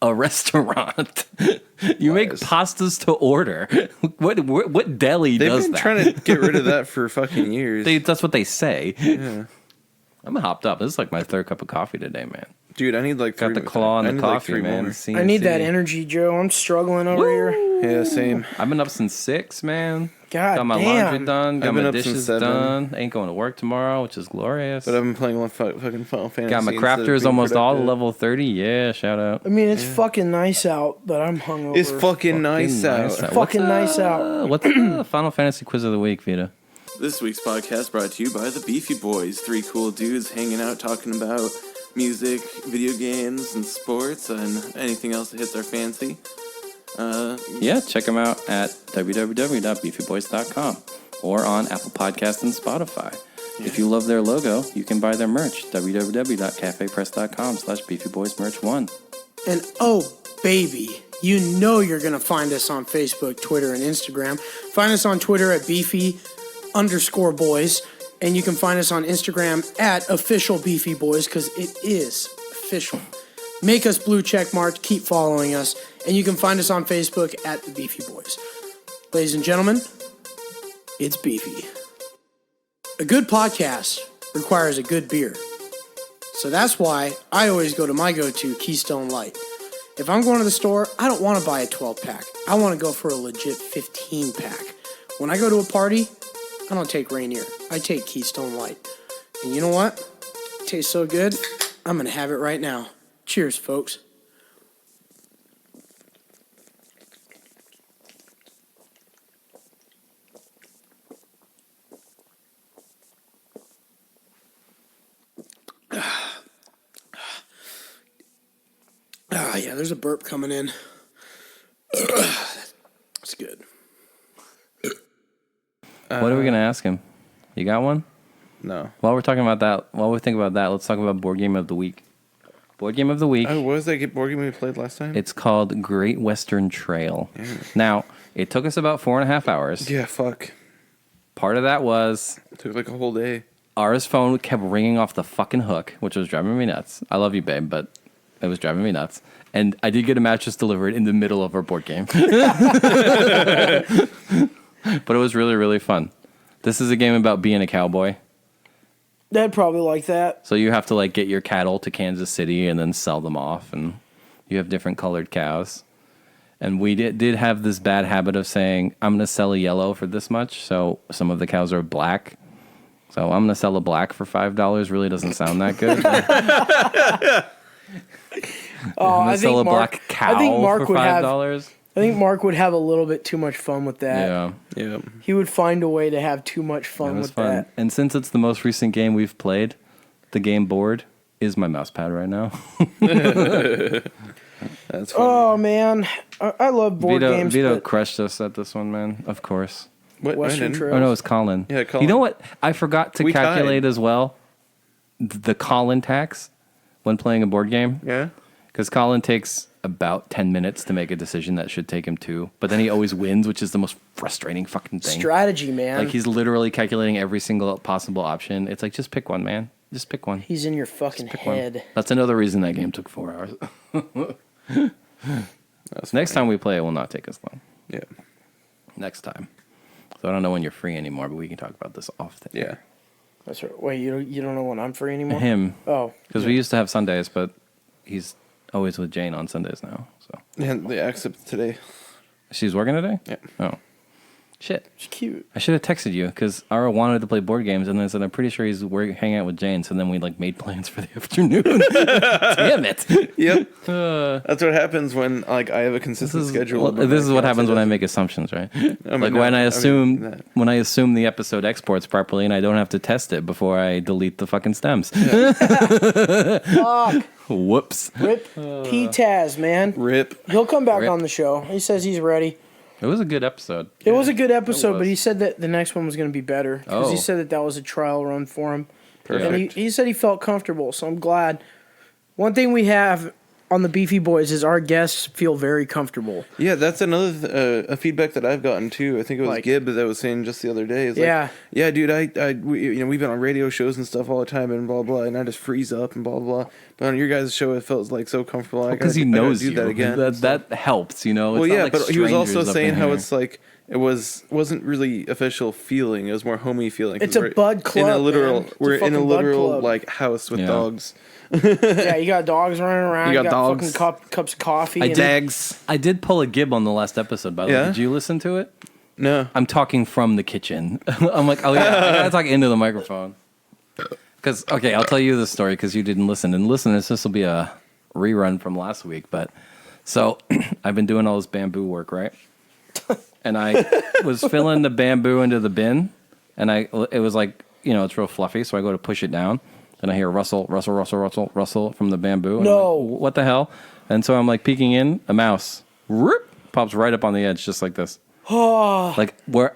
a restaurant. You make Lies. pastas to order. What deli They've does been that? trying to get rid of that for fucking years. That's what they say. Yeah. I'm hopped up. This is like my third cup of coffee today, man. Dude, I need like Got three the more. claw on I the need, coffee, three man. more. I need that CNC. energy, Joe. I'm struggling over here. Yeah, same. I've been up since 6, man. God Got my damn. laundry done. Got I've been my up since dishes 7. done. Ain't going to work tomorrow, which is glorious. But I've been playing one fucking Final Fantasy. Got my instead of crafters being almost all productive. level 30. Yeah, shout out. I mean, it's fucking nice out, but I'm hungover. It's fucking nice out. Fucking nice out. What's the Final Fantasy quiz of the week, Vita? This week's podcast brought to you by the Beefy Boys. 3 cool dudes hanging out talking about music, video games, and sports, and anything else that hits our fancy. Yeah, check them out at www.beefyboys.com or on Apple Podcasts and Spotify. If you love their logo, you can buy their merch. www.cafepress.com/beefyboysmerch1. And oh, baby, you know you're going to find us on Facebook, Twitter, and Instagram. Find us on Twitter at beefy_boys. And you can find us on Instagram at official Beefy Boys, because it is official. Make us blue check marked, keep following us. And you can find us on Facebook at the Beefy Boys. Ladies and gentlemen, it's Beefy. A good podcast requires a good beer. So that's why I always go to my go-to, Keystone Light. If I'm going to the store, I don't want to buy a 12-pack. I want to go for a legit 15-pack. When I go to a party, I don't take Rainier. I take Keystone Light. And you know what? It tastes so good, I'm going to have it right now. Cheers, folks. Yeah, there's a burp coming in. It's good. What are we going to ask him? You got one? No. While we're talking about that, while we think about that, let's talk about board game of the week. Board game of the week. Oh, what was that board game we played last time? It's called Great Western Trail. Now, it took us about 4.5 hours. Yeah, fuck. Part of that was It took like a whole day. R's phone kept ringing off the fucking hook, which was driving me nuts. I love you, babe, but it was driving me nuts. And I did get a mattress delivered in the middle of our board game. But it was really, really fun. This is a game about being a cowboy. They'd probably like that. So you have to like get your cattle to Kansas City and then sell them off, and you have different colored cows. And we did have this bad habit of saying, I'm going to sell a yellow for this much. So some of the cows are black. So I'm going to sell a black for $5. Really doesn't sound that good. Oh, I sell think a Mark, black cow I think Mark for would have. $5. I think Mark would have a little bit too much fun with that. Yeah. Yeah. He would find a way to have too much It fun was with fun. that. And since it's the most recent game we've played, the game board is my mouse pad right now. That's funny. Oh man, I love board games. Vito but crushed us at this one, man. Of course. What? Western I didn't. Trail. Oh no, it's Colin. Yeah, Colin. You know what? I forgot to We calculate tied. as well the Colin tax when playing a board game. Yeah. Because Colin takes about 10 minutes to make a decision that should take him 2. But then he always wins, which is the most frustrating fucking thing. strategy, man. Like he's literally calculating every single possible option. It's like, just pick one, man. Just pick one. He's in your fucking Pick one. head. That's another reason that game took 4 hours. That's Next time we play, it will not take us long. Yeah. Next time. So I don't know when you're free anymore, but we can talk about this often. Yeah. That's right. Wait, you don't know when I'm free anymore? Him. Oh, Because we used to have Sundays, but he's always with Jane on Sundays now. So And the except today. she's working today? Yeah. Oh. Shit. it's cute. I should have texted you because Ara wanted to play board games, and then I said, I'm pretty sure he's hanging out with Jane. So then we like made plans for the afternoon. Damn it. Yep. That's what happens when like I have a consistent schedule. but This is my what happens when I fiancé make assumptions, right? mean, Like no, when I I mean assume that. when I assume the episode exports properly, and I don't have to test it before I delete the fucking stems. Fuck. Whoops. Rip P-Taz, man. Rip. He'll come back Rip. on the show. He says he's ready. It was a good episode. It was a good episode, was. but he said that the next one was going to be better. Because he Oh. said that was a trial run for him. Perfect. And he said he felt comfortable, so I'm glad. One thing we have on the Beefy Boys is our guests feel very comfortable. Yeah, that's another a feedback that I've gotten too. I think it was Like- Gibb that was saying just the other day. It's Yeah. like, yeah, dude, we've been on radio shows and stuff all the time and blah blah, and I just freeze up and blah blah. But on your guys' show, it felt like so comfortable. Because he knows do you. that again. That helps, you know. It's Well, not yeah, like but he was also strangers up saying in how here. it's like it wasn't really official feeling. It was more homey feeling. 'cause It's a we're bud club, In a literal, man. It's a we're in a fucking bud literal club. like house with Yeah. dogs. Yeah, you got dogs running around. You You got got dogs. fucking cups of coffee. and- Dags. I did pull a Gib on the last episode, by the way. Yeah? Did you listen to it? No. I'm talking from the kitchen. I'm like, oh yeah, I gotta talk into the microphone. Because okay, I'll tell you the story because you didn't listen. And listeners, this will be a rerun from last week. But so I've been doing all this bamboo work, right? And I was filling the bamboo into the bin, and it was like, you know, it's real fluffy. So I go to push it down, and I hear rustle, rustle, rustle, rustle, rustle from the bamboo. And No. I'm like, what the hell? And so I'm like peeking in, a mouse whoop, pops right up on the edge, just like this. Like where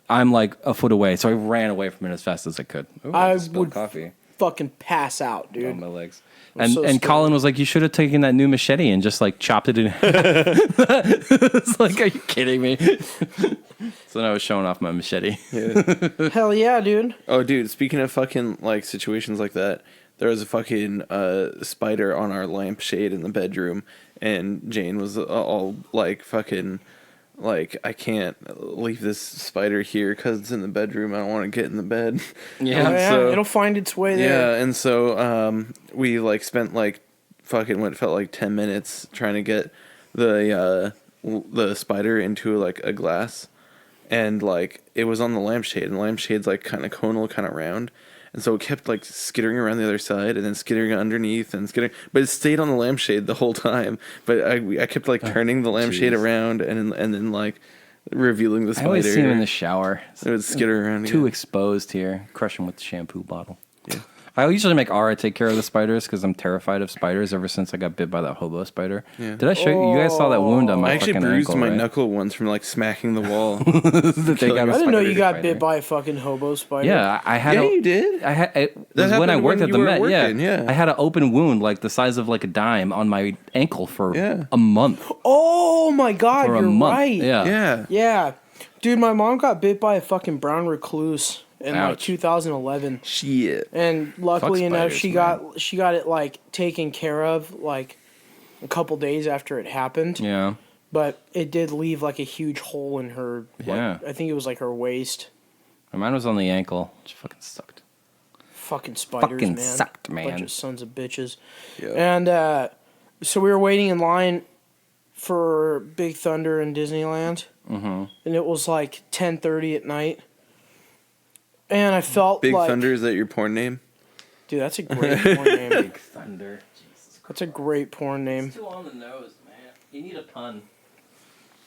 I'm like a foot away, so I ran away from it as fast as I could. Ooh, I just spilled would coffee fucking pass out, on dude. my legs. I'm And so and scared. Colin was like, "You should have taken that new machete and just like chopped it in half." It's like, are you kidding me? So then I was showing off my machete. Hell yeah, dude. Oh, dude, speaking of fucking, like, situations like that, there was a fucking spider on our lampshade in the bedroom, and Jane was all, like, fucking, like, I can't leave this spider here because it's in the bedroom. I don't want to get in the bed. Yeah. Oh, yeah, so- it'll find its way there. Yeah, and so we, like, spent, like, fucking what felt like 10 minutes trying to get the spider into, like, a glass. And, like, it was on the lampshade, and the lampshade's, like, kind of conal, kind of round. And so it kept, like, skittering around the other side, and then skittering underneath, and skittering. But it stayed on the lampshade the whole time. But I kept, like, turning the lampshade jeez. around, and then, like, revealing the I spider. always see him in the shower. It would skitter around Too again. exposed here. Crush him with the shampoo bottle. Yeah. I usually make Ara take care of the spiders because I'm terrified of spiders ever since I got bit by that hobo spider. Yeah. Did I show you? You guys saw that wound on my I actually fucking bruised ankle, my right? knuckle once from, like, smacking the wall. To take out a I didn't know spider you got spider. bit by a fucking hobo spider. Yeah, I had. Yeah, a, you did. I had. It That was when I happened worked when at the you were Met. working, yeah. I had an open wound like the size of like a dime on my ankle for Yeah. a month. Oh my god, For a you're month. right. Yeah. Yeah. Yeah. Dude, my mom got bit by a fucking brown recluse in like Ouch. 2011. Shit. And luckily Fuck enough, spiders, she got it like taken care of like a couple days after it happened. Yeah. But it did leave like a huge hole in her. Like, Yeah. I think it was like her waist. Mine was on the ankle, which fucking sucked. Fucking spiders, Fucking man. sucked, man. Bunch of sons of bitches. Yeah. And so we were waiting in line for Big Thunder in Disneyland, and it was like 10:30 at night. And I felt Big like, Thunder, is that your porn name? dude, that's a great porn name. Thunder. Jesus Christ. That's a great porn name. Too on the nose, man. You need a pun.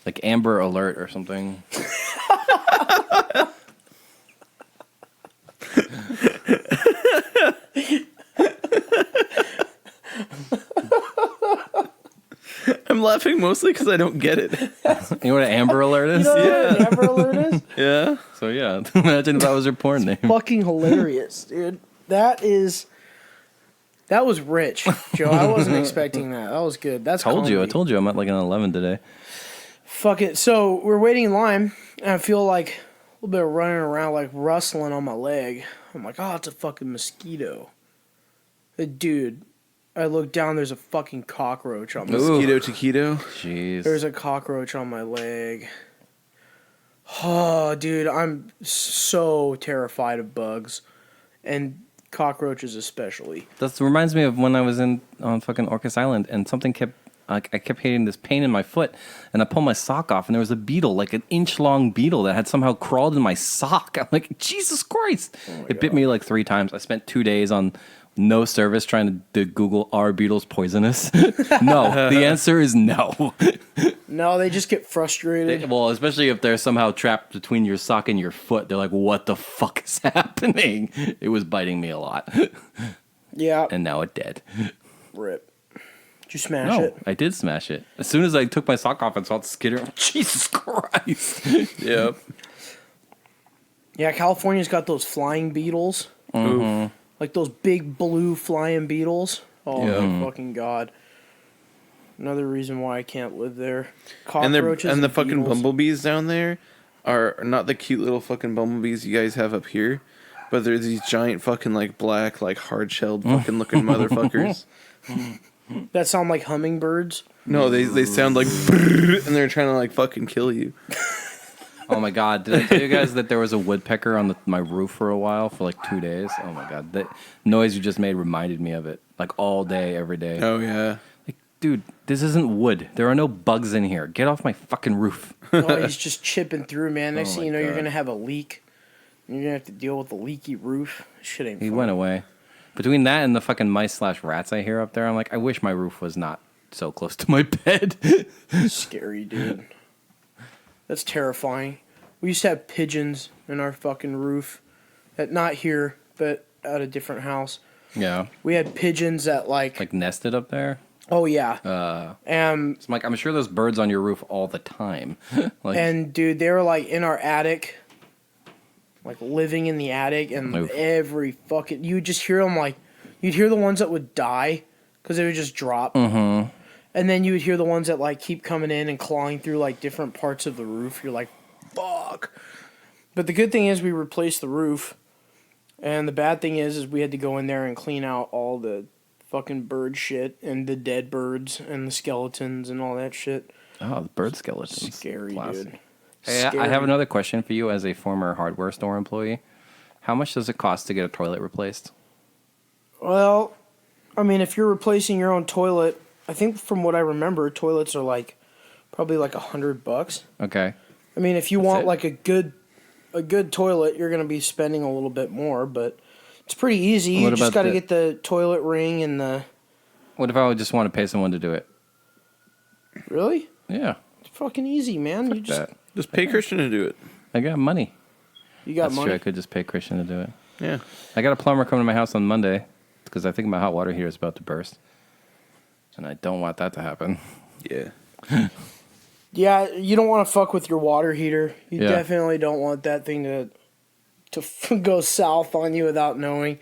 Like Amber Alert or something. I'm laughing mostly because I don't get it. You know what an Amber Alert is? You know what an Amber Alert is? Yeah. So yeah, imagine if that was your porn name. Fucking hilarious, dude. That was rich, Joe. I wasn't expecting that. That was good. That's I told you. I comedy. told you I'm at like an 11 today. Fuck it. So we're waiting in line, and I feel like a little bit of running around, like rustling on my leg. I'm like, oh, it's a fucking mosquito. Dude, I look down. There's a fucking cockroach on my. Mosquito taquito. Jeez. There's a cockroach on my leg. Oh, dude, I'm so terrified of bugs, and cockroaches especially. That reminds me of when I was on fucking Orcas Island and something kept. I kept hitting this pain in my foot, and I pulled my sock off, and there was a beetle, like an inch-long beetle that had somehow crawled in my sock. I'm like, Jesus Christ! It bit me like 3 times. I spent 2 days on no service trying to Google, are beetles poisonous? No, the answer is no. No, they just get frustrated. Well, especially if they're somehow trapped between your sock and your foot. They're like, what the fuck is happening? It was biting me a lot, Yeah, and now it's dead. rip. Did you smash No, it? I did smash it. As soon as I took my sock off and saw it skitter, Jesus Christ. Yep. Yeah, California's got those flying beetles. Mm-hmm. Like those big blue flying beetles. Oh Yeah. my fucking god. Another reason why I can't live there. And Cockroaches the fucking beetles. bumblebees down there are not the cute little fucking bumblebees you guys have up here, but they're these giant fucking like black, like hard shelled fucking looking motherfuckers. That sound like hummingbirds. No, they sound like and they're trying to like fucking kill you. Oh my god! Did I tell you guys that there was a woodpecker on my roof for a while for like 2 days? Oh my god! That noise you just made reminded me of it. Like all day, every day. Oh yeah. Like, dude, this isn't wood. There are no bugs in here. Get off my fucking roof. Oh, he's just chipping through, man. Next Oh thing you my know, you're God. gonna have a leak. You're gonna have to deal with the leaky roof. Shit ain't He fun. went away. Between that and the fucking mice/rats I hear up there, I'm like, I wish my roof was not so close to my bed. Scary, dude. That's terrifying. We used to have pigeons in our fucking roof. Not here, but at a different house. Yeah, We had pigeons that like nested up there. oh yeah. So I'm like, I'm sure there's birds on your roof all the time. Like, And dude, they were like in our attic, like living in the attic, and Oof. every fucking you would just hear them like, you'd hear the ones that would die because they would just drop, and then you would hear the ones that like keep coming in and clawing through like different parts of the roof. You're like, fuck. But the good thing is we replaced the roof, and the bad thing is we had to go in there and clean out all the fucking bird shit and the dead birds and the skeletons and all that shit. oh, the bird skeletons. Scary, Classic. dude. Hey, I Scary. have another question for you as a former hardware store employee. How much does it cost to get a toilet replaced? Well, I mean, if you're replacing your own toilet, I think from what I remember, toilets are like probably like $100. Okay. I mean, if you That's want it? like a good toilet, you're gonna be spending a little bit more, but it's pretty easy. You What just about got to the- get the toilet ring and the. What if I would just want to pay someone to do it? Really? Yeah. It's fucking easy, man. You just That. Just pay Christian to do it. I got money. you got That's money. true. I could just pay Christian to do it. Yeah. I got a plumber coming to my house on Monday because I think my hot water heater is about to burst. And I don't want that to happen. Yeah. Yeah, you don't want to fuck with your water heater. You Yeah. definitely don't want that thing to go south on you without knowing,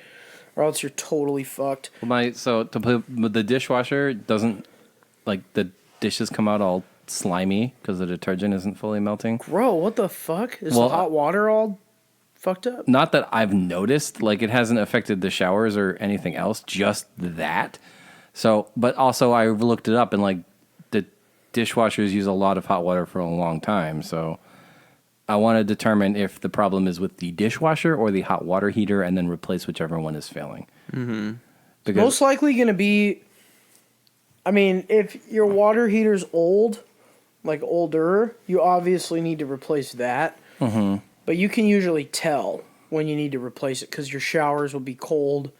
or else you're totally fucked. So to put the dishwasher doesn't, like, the dishes come out all slimy because the detergent isn't fully melting. Bro, what the fuck? Is Well, the hot water all fucked up? Not that I've noticed, like, it hasn't affected the showers or anything else, just that. So, but also I looked it up, and like the dishwashers use a lot of hot water for a long time. So I want to determine if the problem is with the dishwasher or the hot water heater, and then replace whichever one is failing. Mm-hmm. Because Most likely going to be. I mean, if your water heater's old, like older, you obviously need to replace that. Mm-hmm. But you can usually tell when you need to replace it because your showers will be cold.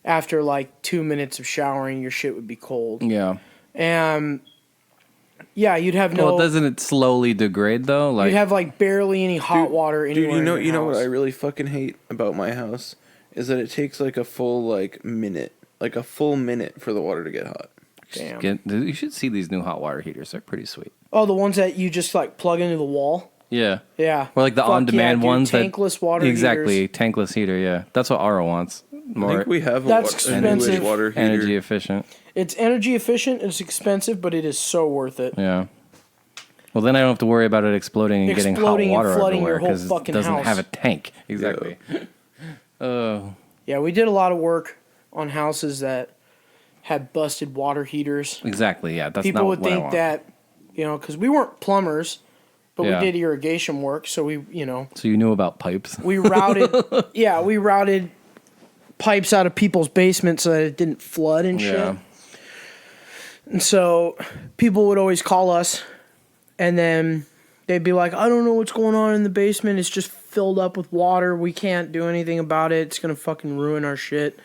After like 2 minutes of showering, your shit would be cold. yeah. And yeah, you'd have no. Well, doesn't it slowly degrade though? Like, You'd have like barely any hot water anywhere. Dude, in your you know what house. I really fucking hate about my house is that it takes like a full minute for the water to get hot. Damn. you should see these new hot water heaters. They're pretty sweet. Oh, the ones that you just like plug into the wall. Yeah. Yeah. Or like the Fuck on-demand yeah, dude. ones. Tankless water Exactly. heaters. Tankless heater, yeah. That's what Ara wants. I More think we have That's a newish expensive. water heater. energy efficient. It's energy efficient. It's expensive, but it is so worth it. Yeah. Well, then I don't have to worry about it exploding and getting hot Exploding and water flooding your everywhere whole because it fucking doesn't house. have a tank. Exactly. Yeah, we did a lot of work on houses that had busted water heaters. Exactly. Yeah. That's People not would what I think want. that, because we weren't plumbers, but Yeah. we did irrigation work, so we, So you knew about pipes. we routed, we routed pipes out of people's basements so that it didn't flood and shit. Yeah. And so people would always call us, and then they'd be like, I don't know what's going on in the basement. It's just filled up with water. We can't do anything about it. It's going to fucking ruin our shit.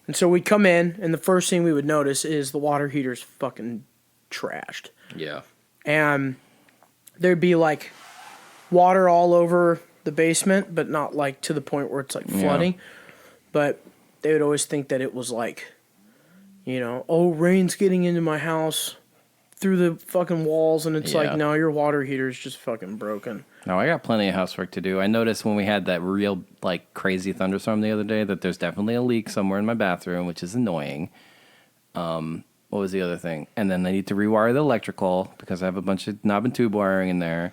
And so we'd come in, and the first thing we would notice is the water heater's fucking trashed. Yeah. And there'd be like water all over the basement, but not like to the point where it's like flooding. But they would always think that it was like, oh, rain's getting into my house through the fucking walls, and it's Yeah. like, no, your water heater's just fucking broken. No, I got plenty of housework to do. I noticed when we had that real, like, crazy thunderstorm the other day that there's definitely a leak somewhere in my bathroom, which is annoying. what was the other thing? And then I need to rewire the electrical because I have a bunch of knob and tube wiring in there.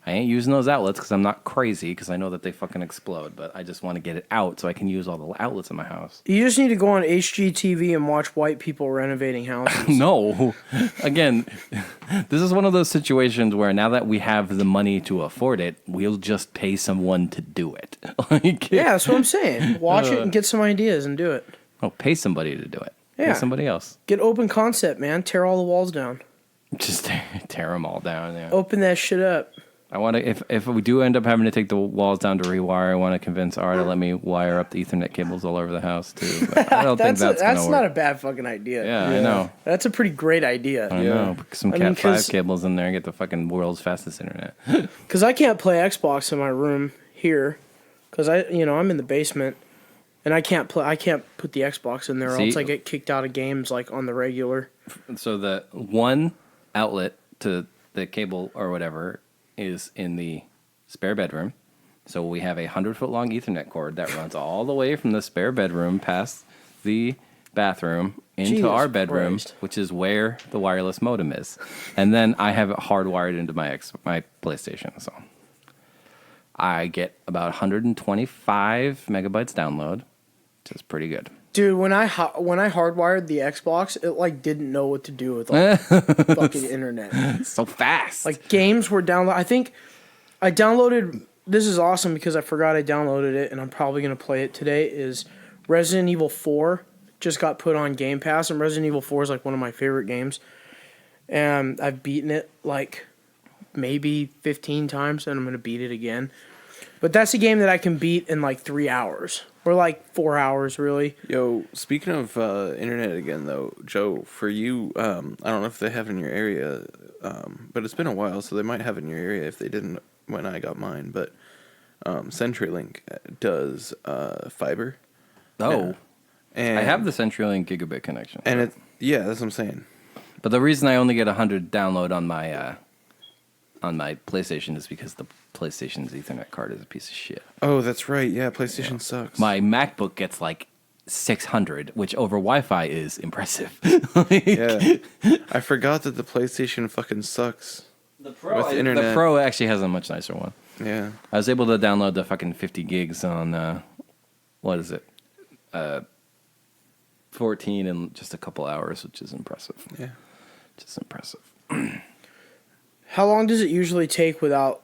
I ain't using those outlets because I'm not crazy because I know that they fucking explode, but I just want to get it out so I can use all the outlets in my house. You just need to go on HGTV and watch white people renovating houses. No. Again, this is one of those situations where now that we have the money to afford it, we'll just pay someone to do it. Like, Yeah, that's what I'm saying. Watch it and get some ideas and do it. oh, pay somebody to do it. Yeah. Pay somebody else. Get open concept, man. Tear all the walls down. Just tear them all down. Yeah. Open that shit up. I want to. If we do end up having to take the walls down to rewire, I want to convince Ara to let me wire up the Ethernet cables all over the house too. But I don't think that's gonna work. not a bad fucking idea. Yeah, I know. That's a pretty great idea. I know. Put some Cat 5 cables in there and get the fucking world's fastest internet. Because I can't play Xbox in my room here, because I'm in the basement, and I can't play. I can't put the Xbox in there, or else I get kicked out of games like on the regular. So the one outlet to the cable or whatever is in the spare bedroom. So we have a 100-foot long Ethernet cord that runs all the way from the spare bedroom past the bathroom into Jesus our bedroom, Christ. which is where the wireless modem is. And then I have it hardwired into my PlayStation. So I get about 125 megabytes download, which is pretty good. Dude, when I hardwired the Xbox, it like didn't know what to do with like fucking internet. It's so fast. Like games were downloaded. I think I downloaded. This is awesome because I forgot I downloaded it, and I'm probably gonna play it today. Is Resident Evil 4 just got put on Game Pass, and Resident Evil 4 is like one of my favorite games, and I've beaten it like maybe 15 times, and I'm gonna beat it again. But that's a game that I can beat in like 3 hours. Or like 4 hours, really. Yo, speaking of internet again, though, Joe, for you, I don't know if they have in your area, but it's been a while, so they might have in your area if they didn't when I got mine. But CenturyLink does fiber. Oh. And I have the CenturyLink gigabit connection. And that's what I'm saying. But the reason I only get 100 download on my PlayStation is because the PlayStation's Ethernet card is a piece of shit. Oh, that's right. Yeah, PlayStation sucks. My MacBook gets like 600, which over Wi-Fi is impressive. Yeah, I forgot that the PlayStation fucking sucks. With internet. The Pro actually has a much nicer one. Yeah, I was able to download the fucking 50 gigs on what is it? 14 in just a couple hours, which is impressive. yeah. Just impressive. How long does it usually take without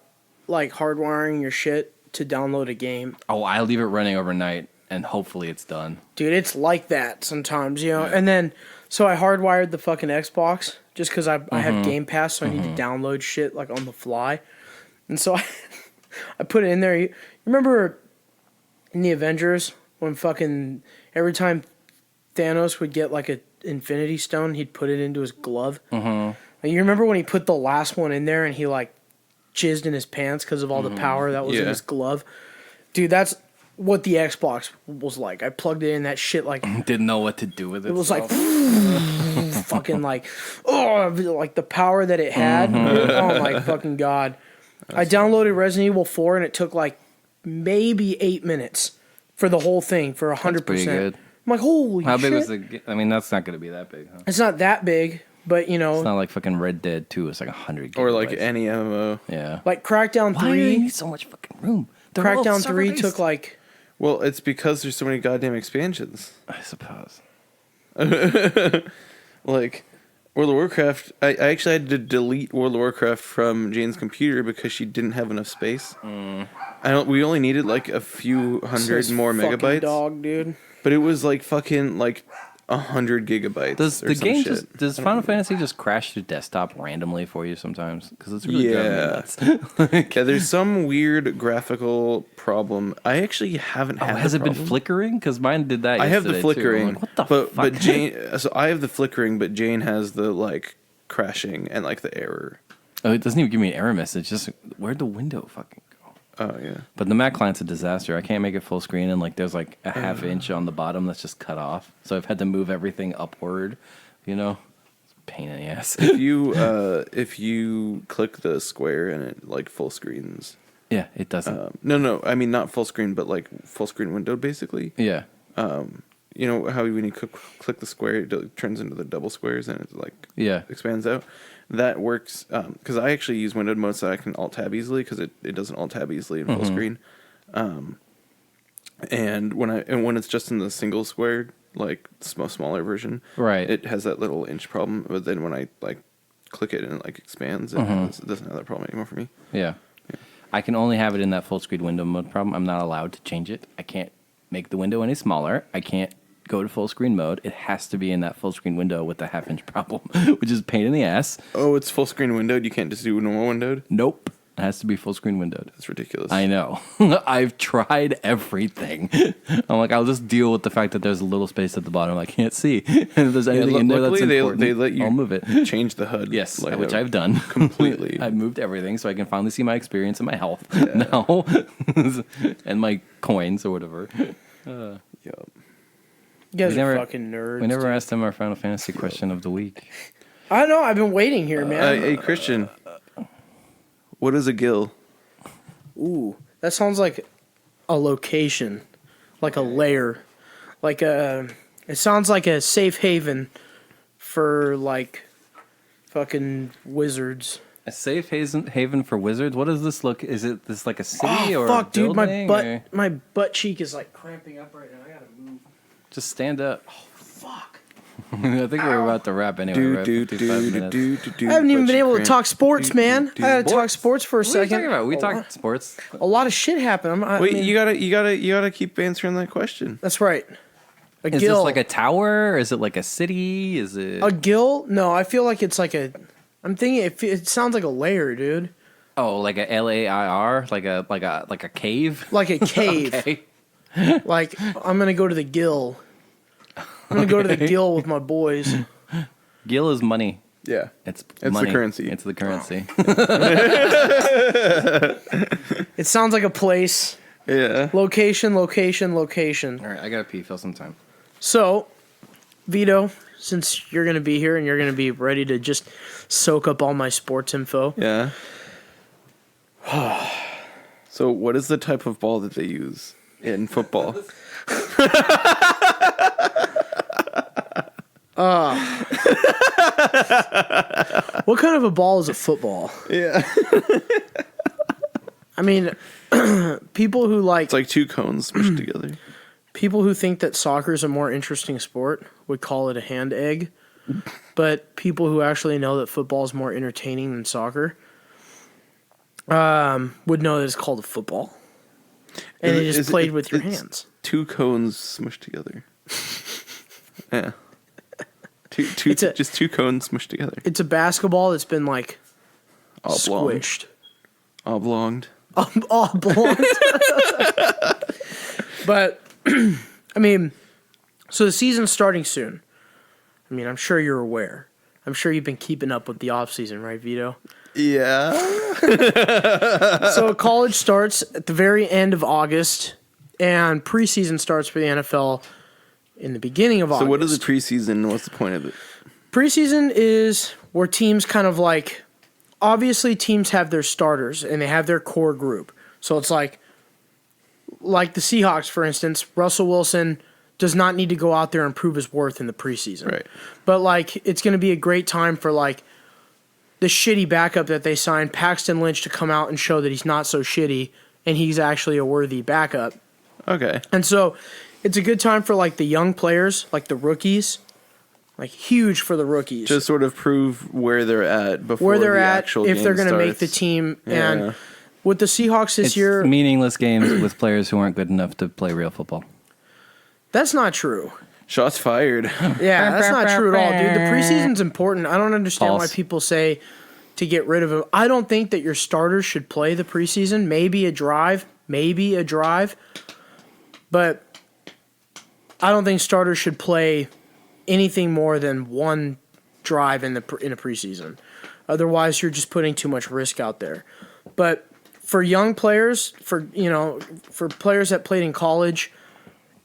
like hardwiring your shit to download a game? Oh, I leave it running overnight, and hopefully it's done. Dude, it's like that sometimes, you know. And then, so I hardwired the fucking Xbox just because I have Game Pass, so I need to download shit like on the fly. And so I put it in there. You remember in the Avengers when fucking every time Thanos would get like a Infinity Stone, he'd put it into his glove? Mm-hmm. Like, you remember when he put the last one in there and he like jizzed in his pants because of all the power that was in his glove? Dude, that's what the Xbox was like. I plugged it in, that shit like Didn't know what to do with it. it was like fucking like like the power that it had. Oh my fucking god. I downloaded Resident Evil 4 and it took like maybe 8 minutes for the whole thing for 100%. pretty good. I'm like, holy How shit. big was the? I mean, that's not going to be that big, huh? It's not that big, but you know, It's not like fucking Red Dead 2. It's like 100 gigabytes. Or like any MMO. Yeah. like Crackdown Why do you 3. need so much fucking room? They're all Crackdown 3 server-based. took like Well, it's because there's so many goddamn expansions. I suppose. Like World of Warcraft, I actually had to delete World of Warcraft from Jane's computer because she didn't have enough space. We only needed like a few hundred this more fucking megabytes, dog, dude. but it was like fucking like 100 gigabytes. Does or the some game shit. does Final Fantasy just crash the desktop randomly for you sometimes? Because it's really driving me Yeah. nuts. Yeah, there's some weird graphical problem. I actually haven't had. Has the it been problem. flickering? Because mine did that. I have the yesterday, too. I'm flickering, like, what the but fuck? Jane. So I have the flickering, but Jane has the like crashing and like the error. Oh, it doesn't even give me an error message. Just where'd the window fucking go? Oh yeah. But the Mac client's a disaster. I can't make it full screen, and like there's like a half inch on the bottom that's just cut off. So I've had to move everything upward. You know, it's a pain in the ass. If you click the square and it like full screens. Yeah, it doesn't. No, I mean not full screen, but like full screen window basically. Yeah. you know how when you click the square, it turns into the double squares and it like expands out. That works because I actually use windowed mode so I can alt tab easily because it doesn't alt tab easily in full screen. And when it's just in the single square, like smaller version, right, it has that little inch problem. But then when I like click it and it like expands, it doesn't have that problem anymore for me. Yeah. I can only have it in that full screen window mode problem. I'm not allowed to change it. I can't make the window any smaller. I can't go to full screen mode. It has to be in that full screen window with the half-inch problem, which is a pain in the ass. Oh, it's full screen windowed? You can't just do normal windowed? Nope. It has to be full screen windowed. That's ridiculous. I know. I've tried everything. I'm like, I'll just deal with the fact that there's a little space at the bottom I can't see. And if there's anything in there that's important, they let you I'll move it. Change the HUD. Yes, which I've done. Completely. I've moved everything so I can finally see my experience and my health now. And my coins or whatever. Yep. You guys are fucking nerds. We never asked him our Final Fantasy question of the week. I know. I've been waiting here, man. Hey, Christian. What is a gill? Ooh, that sounds like a location, like a lair, like a. It sounds like a safe haven for like fucking wizards. A safe haven for wizards. What does this look? Is it this like a city or fuck, a building? dude, my butt cheek is like cramping up right now. I gotta move. Just stand up. Oh fuck. I think we're about to wrap anyway. I haven't even been able to talk sports, man. I gotta talk sports for a second. What are you talking about? We talked sports. A lot of shit happened. Wait, you gotta keep answering that question. That's right. Is this like a tower? Is it like a city? Is it a gill? No, I feel like it's like a. I'm thinking it sounds like a lair, dude. Oh, like a LAIR, like a cave. Like a cave. Okay. Like I'm gonna go to the gill. I'm gonna go to the gill with my boys. Gill is money. Yeah, it's money. The currency. It's the currency. It sounds like a place. Yeah. Location. All right, I gotta pee. Feel some time. So, Vito, since you're gonna be here and you're gonna be ready to just soak up all my sports info. Yeah. So, what is the type of ball that they use in football? What kind of a ball is a football? Yeah. I mean, people who like... It's like two cones smushed together. People who think that soccer is a more interesting sport would call it a hand egg. But people who actually know that football is more entertaining than soccer would know that it's called a football. And it is played with your hands. Two cones smushed together. Yeah. Just two cones smushed together. It's a basketball that's been like squished. Oblonged. Oblonged. But, I mean, so the season's starting soon. I mean, I'm sure you're aware. I'm sure you've been keeping up with the offseason, right, Vito? Yeah. So college starts at the very end of August, and preseason starts for the NFL in the beginning of August. So what is the preseason? What's the point of it? Preseason is where teams kind of like, obviously teams have their starters and they have their core group. So it's like the Seahawks, for instance, Russell Wilson does not need to go out there and prove his worth in the preseason. Right. But like, it's going to be a great time for like the shitty backup that they signed, Paxton Lynch, to come out and show that he's not so shitty and he's actually a worthy backup. Okay. And so it's a good time for like the young players, like the rookies, like huge for the rookies. To sort of prove where they're at before the actual game if they're going to make starts. the team. Yeah. And with the Seahawks this It's year, meaningless games with players who aren't good enough to play real football. that's not true. Shots fired. Yeah, that's not true at all, dude. The preseason's important. I don't understand False. why people say to get rid of him. I don't think that your starters should play the preseason. Maybe a drive. But I don't think starters should play anything more than one drive in a preseason. Otherwise, you're just putting too much risk out there. But for young players, for players that played in college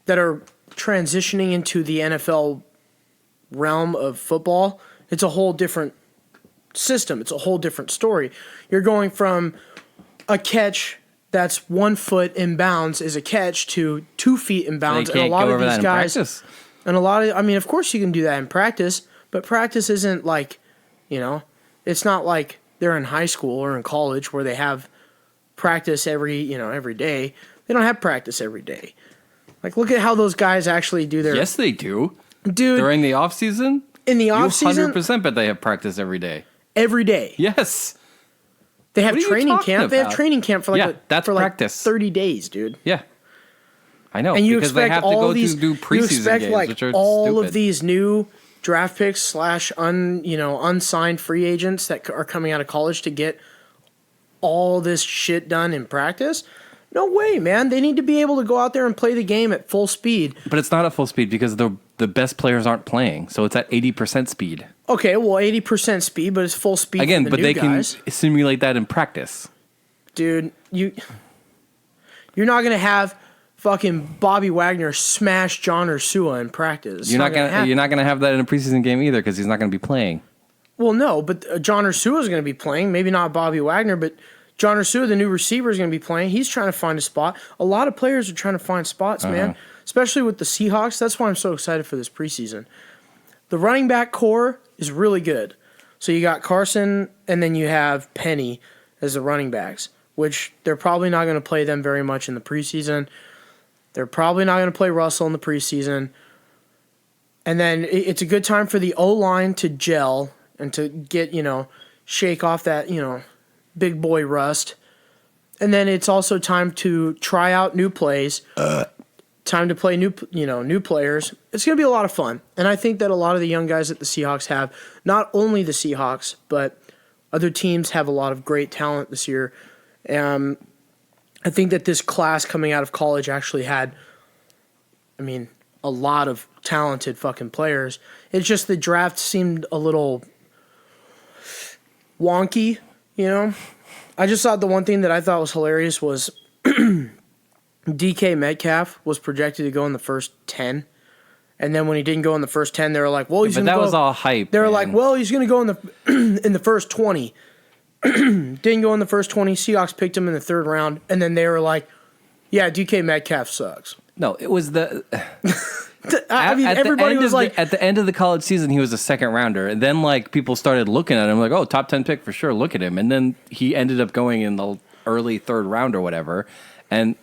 that are transitioning into the NFL realm of football, it's a whole different system. It's a whole different story. You're going from a catch that's 1 foot in bounds is a catch to 2 feet in They bounds. can't And a lot go of over these that in guys, practice. and a lot of, I mean, of course you can do that in practice, but practice isn't like, it's not like they're in high school or in college where they have practice every day. They don't have practice every day. Like, look at how those guys actually do their. Yes, they do. Dude, During the off season, in the off season, 100% bet they have practice every day. every day. Yes. They have What are you training talking camp. They have about? training camp for Yeah, that's for practice. 30 days, dude. Yeah. I know. And you because they expect have to all go these, to do you preseason expect games, like which are all stupid. of these new draft picks / unsigned free agents that are coming out of college to get all this shit done in practice. No way, man. They need to be able to go out there and play the game at full speed. But it's not at full speed because the best players aren't playing, so it's at 80% speed. Okay, well, 80% speed, but it's full speed Again, for the but new they guys. can simulate that in practice. Dude, you're not gonna have fucking Bobby Wagner smash John Ursua in practice. You're not gonna have that in a preseason game either because he's not gonna be playing. Well, no, but John Ursua is gonna be playing. Maybe not Bobby Wagner, but John Ursua, the new receiver, is gonna be playing. He's trying to find a spot. A lot of players are trying to find spots, man. Especially with the Seahawks. That's why I'm so excited for this preseason. The running back core is really good. So you got Carson, and then you have Penny as the running backs, which they're probably not going to play them very much in the preseason. They're probably not going to play Russell in the preseason. And then it's a good time for the O-line to gel and to get, shake off that, big boy rust. And then it's also time to try out new plays. Time to play new players. It's going to be a lot of fun. And I think that a lot of the young guys that the Seahawks have, not only the Seahawks, but other teams have a lot of great talent this year. I think that this class coming out of college actually had, a lot of talented fucking players. It's just the draft seemed a little wonky, I just thought the one thing that I thought was hilarious was DK Metcalf was projected to go in the first 10. And then when he didn't go in the first 10, they were like, well, he's going to go. But that was all hype. They were like, well, he's going to go in the in the first 20. Didn't go in the first 20. Seahawks picked him in the 3rd round. And then they were like, yeah, DK Metcalf sucks. No, it was the... Everybody was like... At the end of the college season, he was a 2nd rounder. And then, people started looking at him like, oh, top 10 pick for sure, look at him. And then he ended up going in the early 3rd round or whatever. And...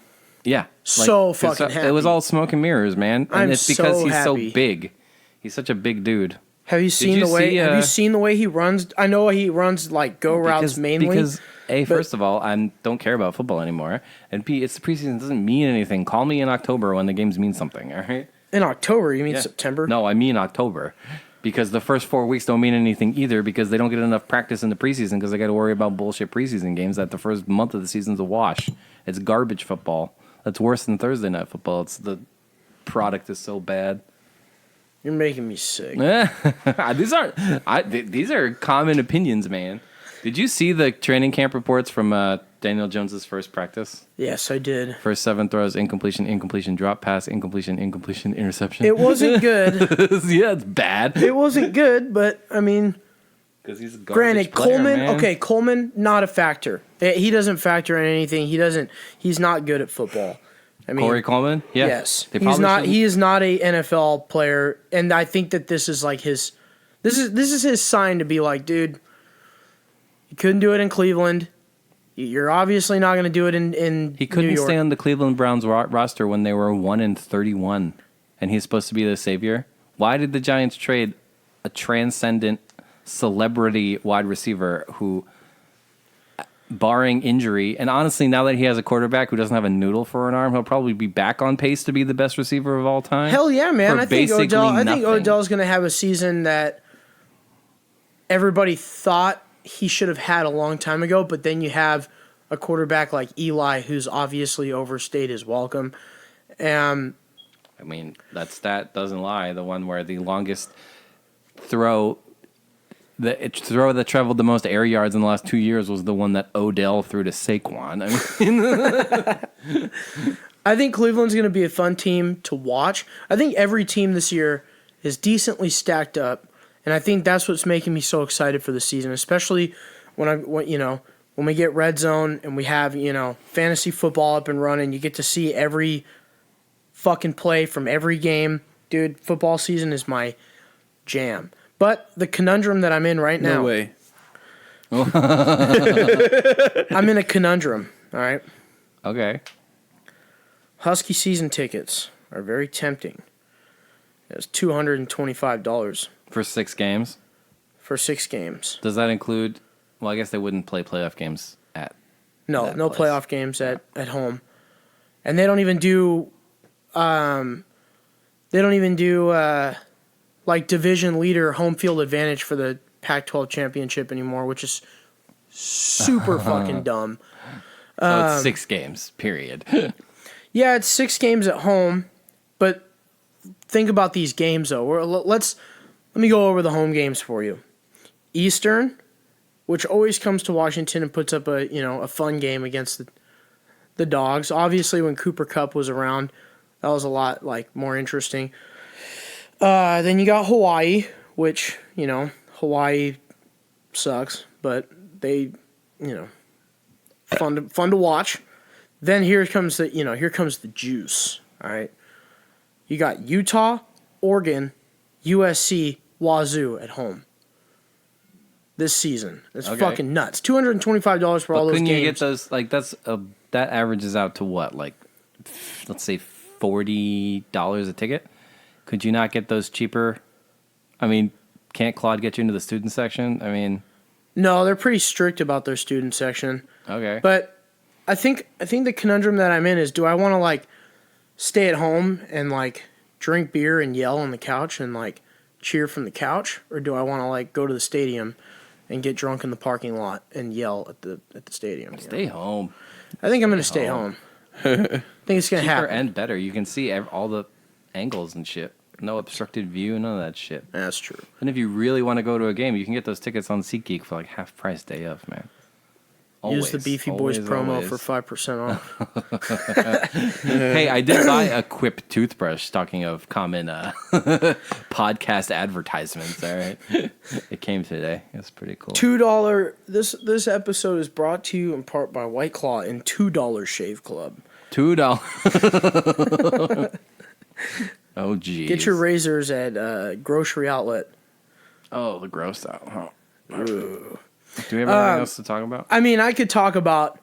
yeah. So fucking happy. It was all smoke and mirrors, man. And it's because so he's happy. so big. He's such a big dude. Have you seen the way? Have you seen the way he runs? I know he runs routes mainly. Because first of all, I don't care about football anymore, and B, it's the preseason. It doesn't mean anything. Call me in October when the games mean something. All right. In October, you mean Yeah. September? No, I mean October. Because the first 4 weeks don't mean anything either because they don't get enough practice in the preseason because they got to worry about bullshit preseason games that the first month of the season's a wash. It's garbage football. That's worse than Thursday night football. It's the product is so bad. You're making me sick. These are common opinions, man. Did you see the training camp reports from Daniel Jones's first practice? Yes, I did. First 7 throws, incompletion, drop pass, incompletion, interception. It wasn't good. Yeah, it's bad. It wasn't good, but Because he's a garbage granted, player, Coleman. man. Okay, Coleman, not a factor. He doesn't factor in anything. He's not good at football. Corey Coleman? Yeah. Yes, They he's probably not. shouldn't- He is not a NFL player, and I think that this is like his. This is his sign to be like, dude. You couldn't do it in Cleveland. You're obviously not going to do it in He couldn't New York. stay on the Cleveland Browns roster when they were 1-31, and he's supposed to be the savior. Why did the Giants trade a transcendent celebrity wide receiver who, barring injury, and honestly, now that he has a quarterback who doesn't have a noodle for an arm, he'll probably be back on pace to be the best receiver of all time? Hell yeah, man! For I think basically nothing. Odell's going to have a season that everybody thought he should have had a long time ago, but then you have a quarterback like Eli who's obviously overstayed his welcome. I mean, that stat doesn't lie. The one where the longest throw that traveled the most air yards in the last 2 years was the one that Odell threw to Saquon. I mean, I think Cleveland's going to be a fun team to watch. I think every team this year is decently stacked up, and I think that's what's making me so excited for the season, especially when when we get Red Zone and we have, fantasy football up and running, you get to see every fucking play from every game. Dude, football season is my jam. But the conundrum that I'm in right now. No way. I'm in a conundrum, all right? Okay. Husky season tickets are very tempting. It's $225 For 6 games? for 6 games. Does that include... Well, I guess they wouldn't play playoff games at... No, that no place. playoff games at home. And they don't even do... like division leader home field advantage for the Pac-12 championship anymore, which is super fucking dumb. So it's 6 games, period. Yeah, it's 6 games at home, but think about these games though. Let me go over the home games for you. Eastern, which always comes to Washington and puts up a fun game against the Dogs. Obviously, when Cooper Kupp was around, that was a lot more interesting. Then you got Hawaii, which Hawaii sucks, but they fun to watch. Then here comes the juice. All right, you got Utah, Oregon, USC, Wazoo at home this season. It's fucking nuts. $225 for all those games. Couldn't you get those? That averages out to what? Let's say $40 a ticket. Could you not get those cheaper? I mean, can't Claude get you into the student section? I mean, no, they're pretty strict about their student section. Okay, but I think the conundrum that I'm in is, do I want to stay at home and drink beer and yell on the couch and cheer from the couch, or do I want to go to the stadium and get drunk in the parking lot and yell at the stadium? Stay home. I think I'm going to stay home. I think it's going to happen. Cheaper and better. You can see all the angles and shit. No obstructed view, none of that shit. That's true. And if you really want to go to a game, you can get those tickets on SeatGeek for half price day of, man. Use the Beefy Boys promo for 5% off. Hey, I did buy a Quip toothbrush, talking of common podcast advertisements, all right? It came today. It's pretty cool. $2. This episode is brought to you in part by White Claw and $2 Shave Club. $2. Oh, geez. Get your razors at Grocery Outlet. Oh, the gross out. Huh? Do we have anything else to talk about? I mean, I could talk about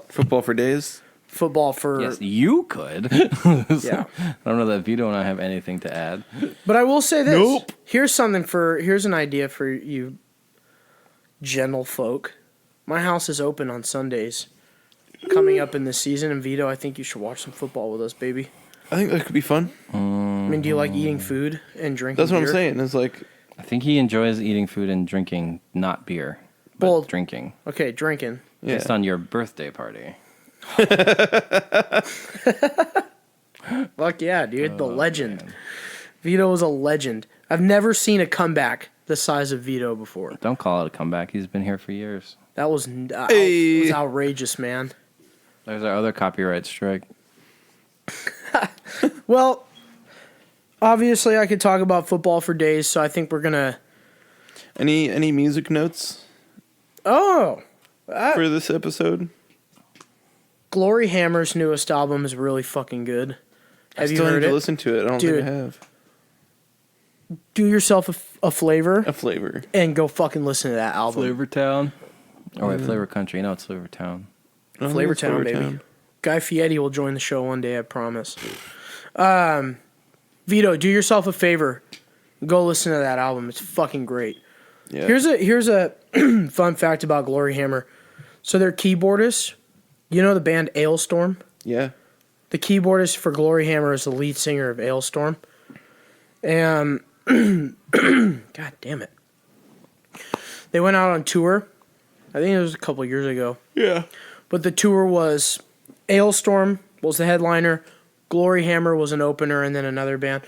football for days. Football for... Yes, you could. Yeah. I don't know that Vito and I have anything to add. But I will say this. Nope. Here's an idea for you gentle folk. My house is open on Sundays coming up in this season, and Vito, I think you should watch some football with us, baby. I think that could be fun. I mean, do you like eating food and drinking That's what beer? I'm saying. It's I think he enjoys eating food and drinking, not beer, but drinking. Okay, drinking. Yeah. Based on your birthday party. Fuck yeah, dude. The legend. Man. Vito is a legend. I've never seen a comeback the size of Vito before. Don't call it a comeback. He's been here for years. That was, Hey. was outrageous, man. There's our other copyright strike. Well, obviously I could talk about football for days, so I think we're going to... Any music notes for this episode? Glory Hammer's newest album is really fucking good. Have I you still heard need it? to listen to it. I don't Dude. think I have. Do yourself a flavor A flavor. and go fucking listen to that album. Flavor Town. Oh, wait, Flavor Country. No, it's Flavor Town. I don't Flavor think it's Town, baby. Town. Guy Fieri will join the show one day, I promise. Vito, do yourself a favor. Go listen to that album. It's fucking great. Yeah. Here's a fun fact about Glory Hammer. So their keyboardist, you know the band Ailstorm? Yeah. The keyboardist for Glory Hammer is the lead singer of Ailstorm. And God damn it. They went out on tour. I think it was a couple years ago. Yeah. But the tour was Ailstorm was the headliner, Glory Hammer was an opener, and then another band.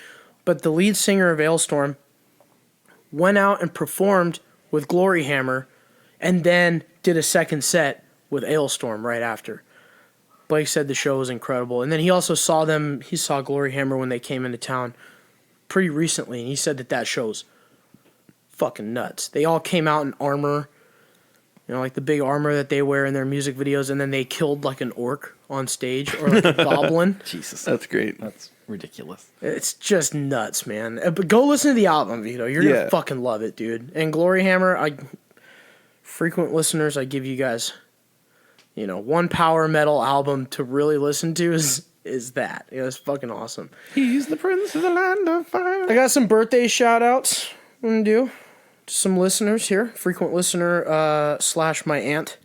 But the lead singer of Ailstorm went out and performed with Glory Hammer and then did a second set with Ailstorm right after. Blake said the show was incredible. And then he also saw Glory Hammer when they came into town pretty recently, and he said that show's fucking nuts. They all came out in armor. You know, like the big armor that they wear in their music videos, and then they killed like an orc on stage or like a goblin. Jesus, That's great. that's ridiculous. It's just nuts, man. But go listen to the album, Vito. You're gonna fucking love it, dude. And Glory Hammer, frequent listeners, I give you guys, one power metal album to really listen to is that. It's fucking awesome. He's the prince of the land of fire. I got some birthday shout outs I'm gonna do. Some listeners here. Frequent listener / my aunt.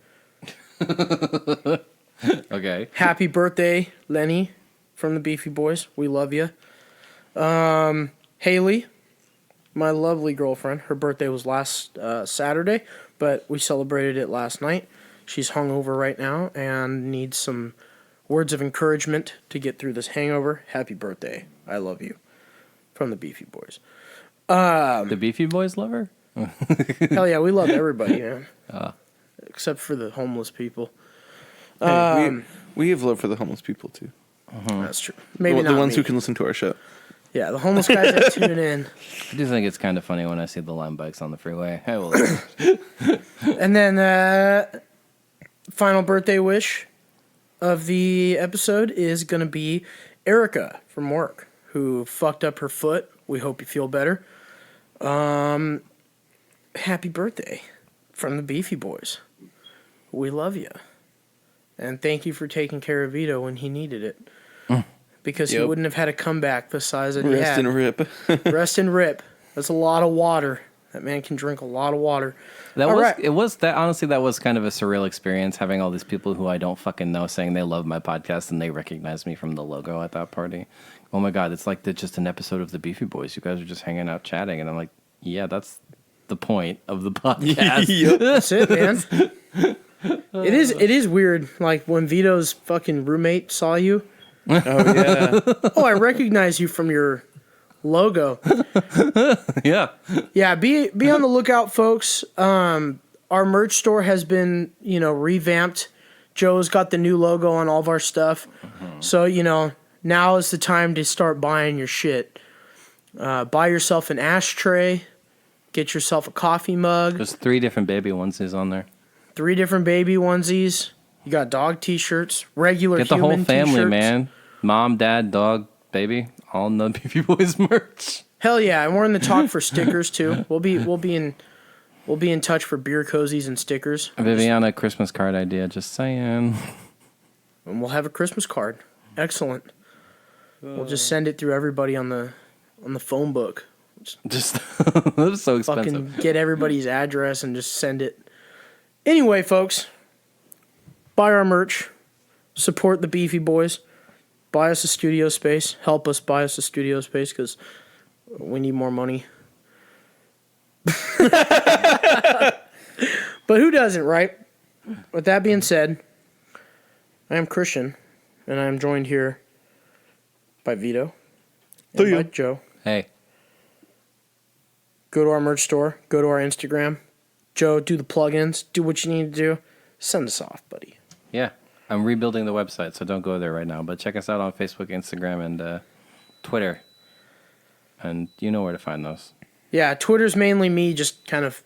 Okay. Happy birthday, Lenny from the Beefy Boys. We love you. Haley, my lovely girlfriend. Her birthday was last Saturday, but we celebrated it last night. She's hungover right now and needs some words of encouragement to get through this hangover. Happy birthday. I love you. From the Beefy Boys. The Beefy Boys love her? Hell yeah, we love everybody, man. Except for the homeless people. Hey, we have love for the homeless people too. That's true. Maybe not the ones me. who can listen to our show. Yeah, the homeless guys that tune in. I do think it's kind of funny when I see the Lime bikes on the freeway. Hey, well, And then final birthday wish of the episode is going to be Erica from work, who fucked up her foot. We hope you feel better. Happy birthday from the Beefy Boys. We love you. And thank you for taking care of Vito when he needed it. Because he wouldn't have had a comeback the size that he had. Rest and rip. Rest and rip. That's a lot of water. That man can drink a lot of water. It was that honestly that was kind of a surreal experience having all these people who I don't fucking know saying they love my podcast and they recognize me from the logo at that party. Oh my god, it's like just an episode of the Beefy Boys. You guys are just hanging out chatting, and I'm like, yeah, that's the point of the podcast. That's it, man. It is weird. Like when Vito's fucking roommate saw you. Oh yeah. Oh, I recognize you from your logo. Yeah. Yeah, be on the lookout, folks. Our merch store has been, revamped. Joe's got the new logo on all of our stuff. So, now is the time to start buying your shit. Buy yourself an ashtray. Get yourself a coffee mug. There's 3 different baby onesies on there. 3 different baby onesies. You got dog t-shirts, regular Get the human whole family, t-shirts. man. Mom, dad, dog, baby, all in the Beefy Boys merch. Hell yeah, and we're in the talk for stickers too. We'll be in touch for beer cozies and stickers. Viviana Christmas card idea, just saying. And we'll have a Christmas card. Excellent. We'll just send it through everybody on the phone book. Just that's so expensive. Fucking get everybody's address and just send it. Anyway, folks, buy our merch. Support the Beefy Boys. Buy us a studio space. Help us buy us a studio space because we need more money. But who doesn't, right? With that being said, I am Christian, and I am joined here by Vito and by Joe. Hey. Go to our merch store. Go to our Instagram. Joe, do the plugins. Do what you need to do. Send us off, buddy. Yeah. I'm rebuilding the website, so don't go there right now. But check us out on Facebook, Instagram, and Twitter. And you know where to find those. Yeah, Twitter's mainly me just kind of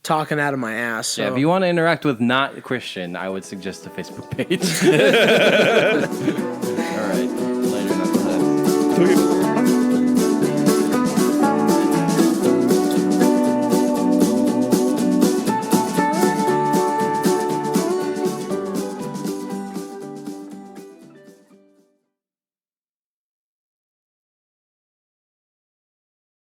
talking out of my ass. So. Yeah, if you want to interact with not Christian, I would suggest a Facebook page. All right. Later, knuckleheads.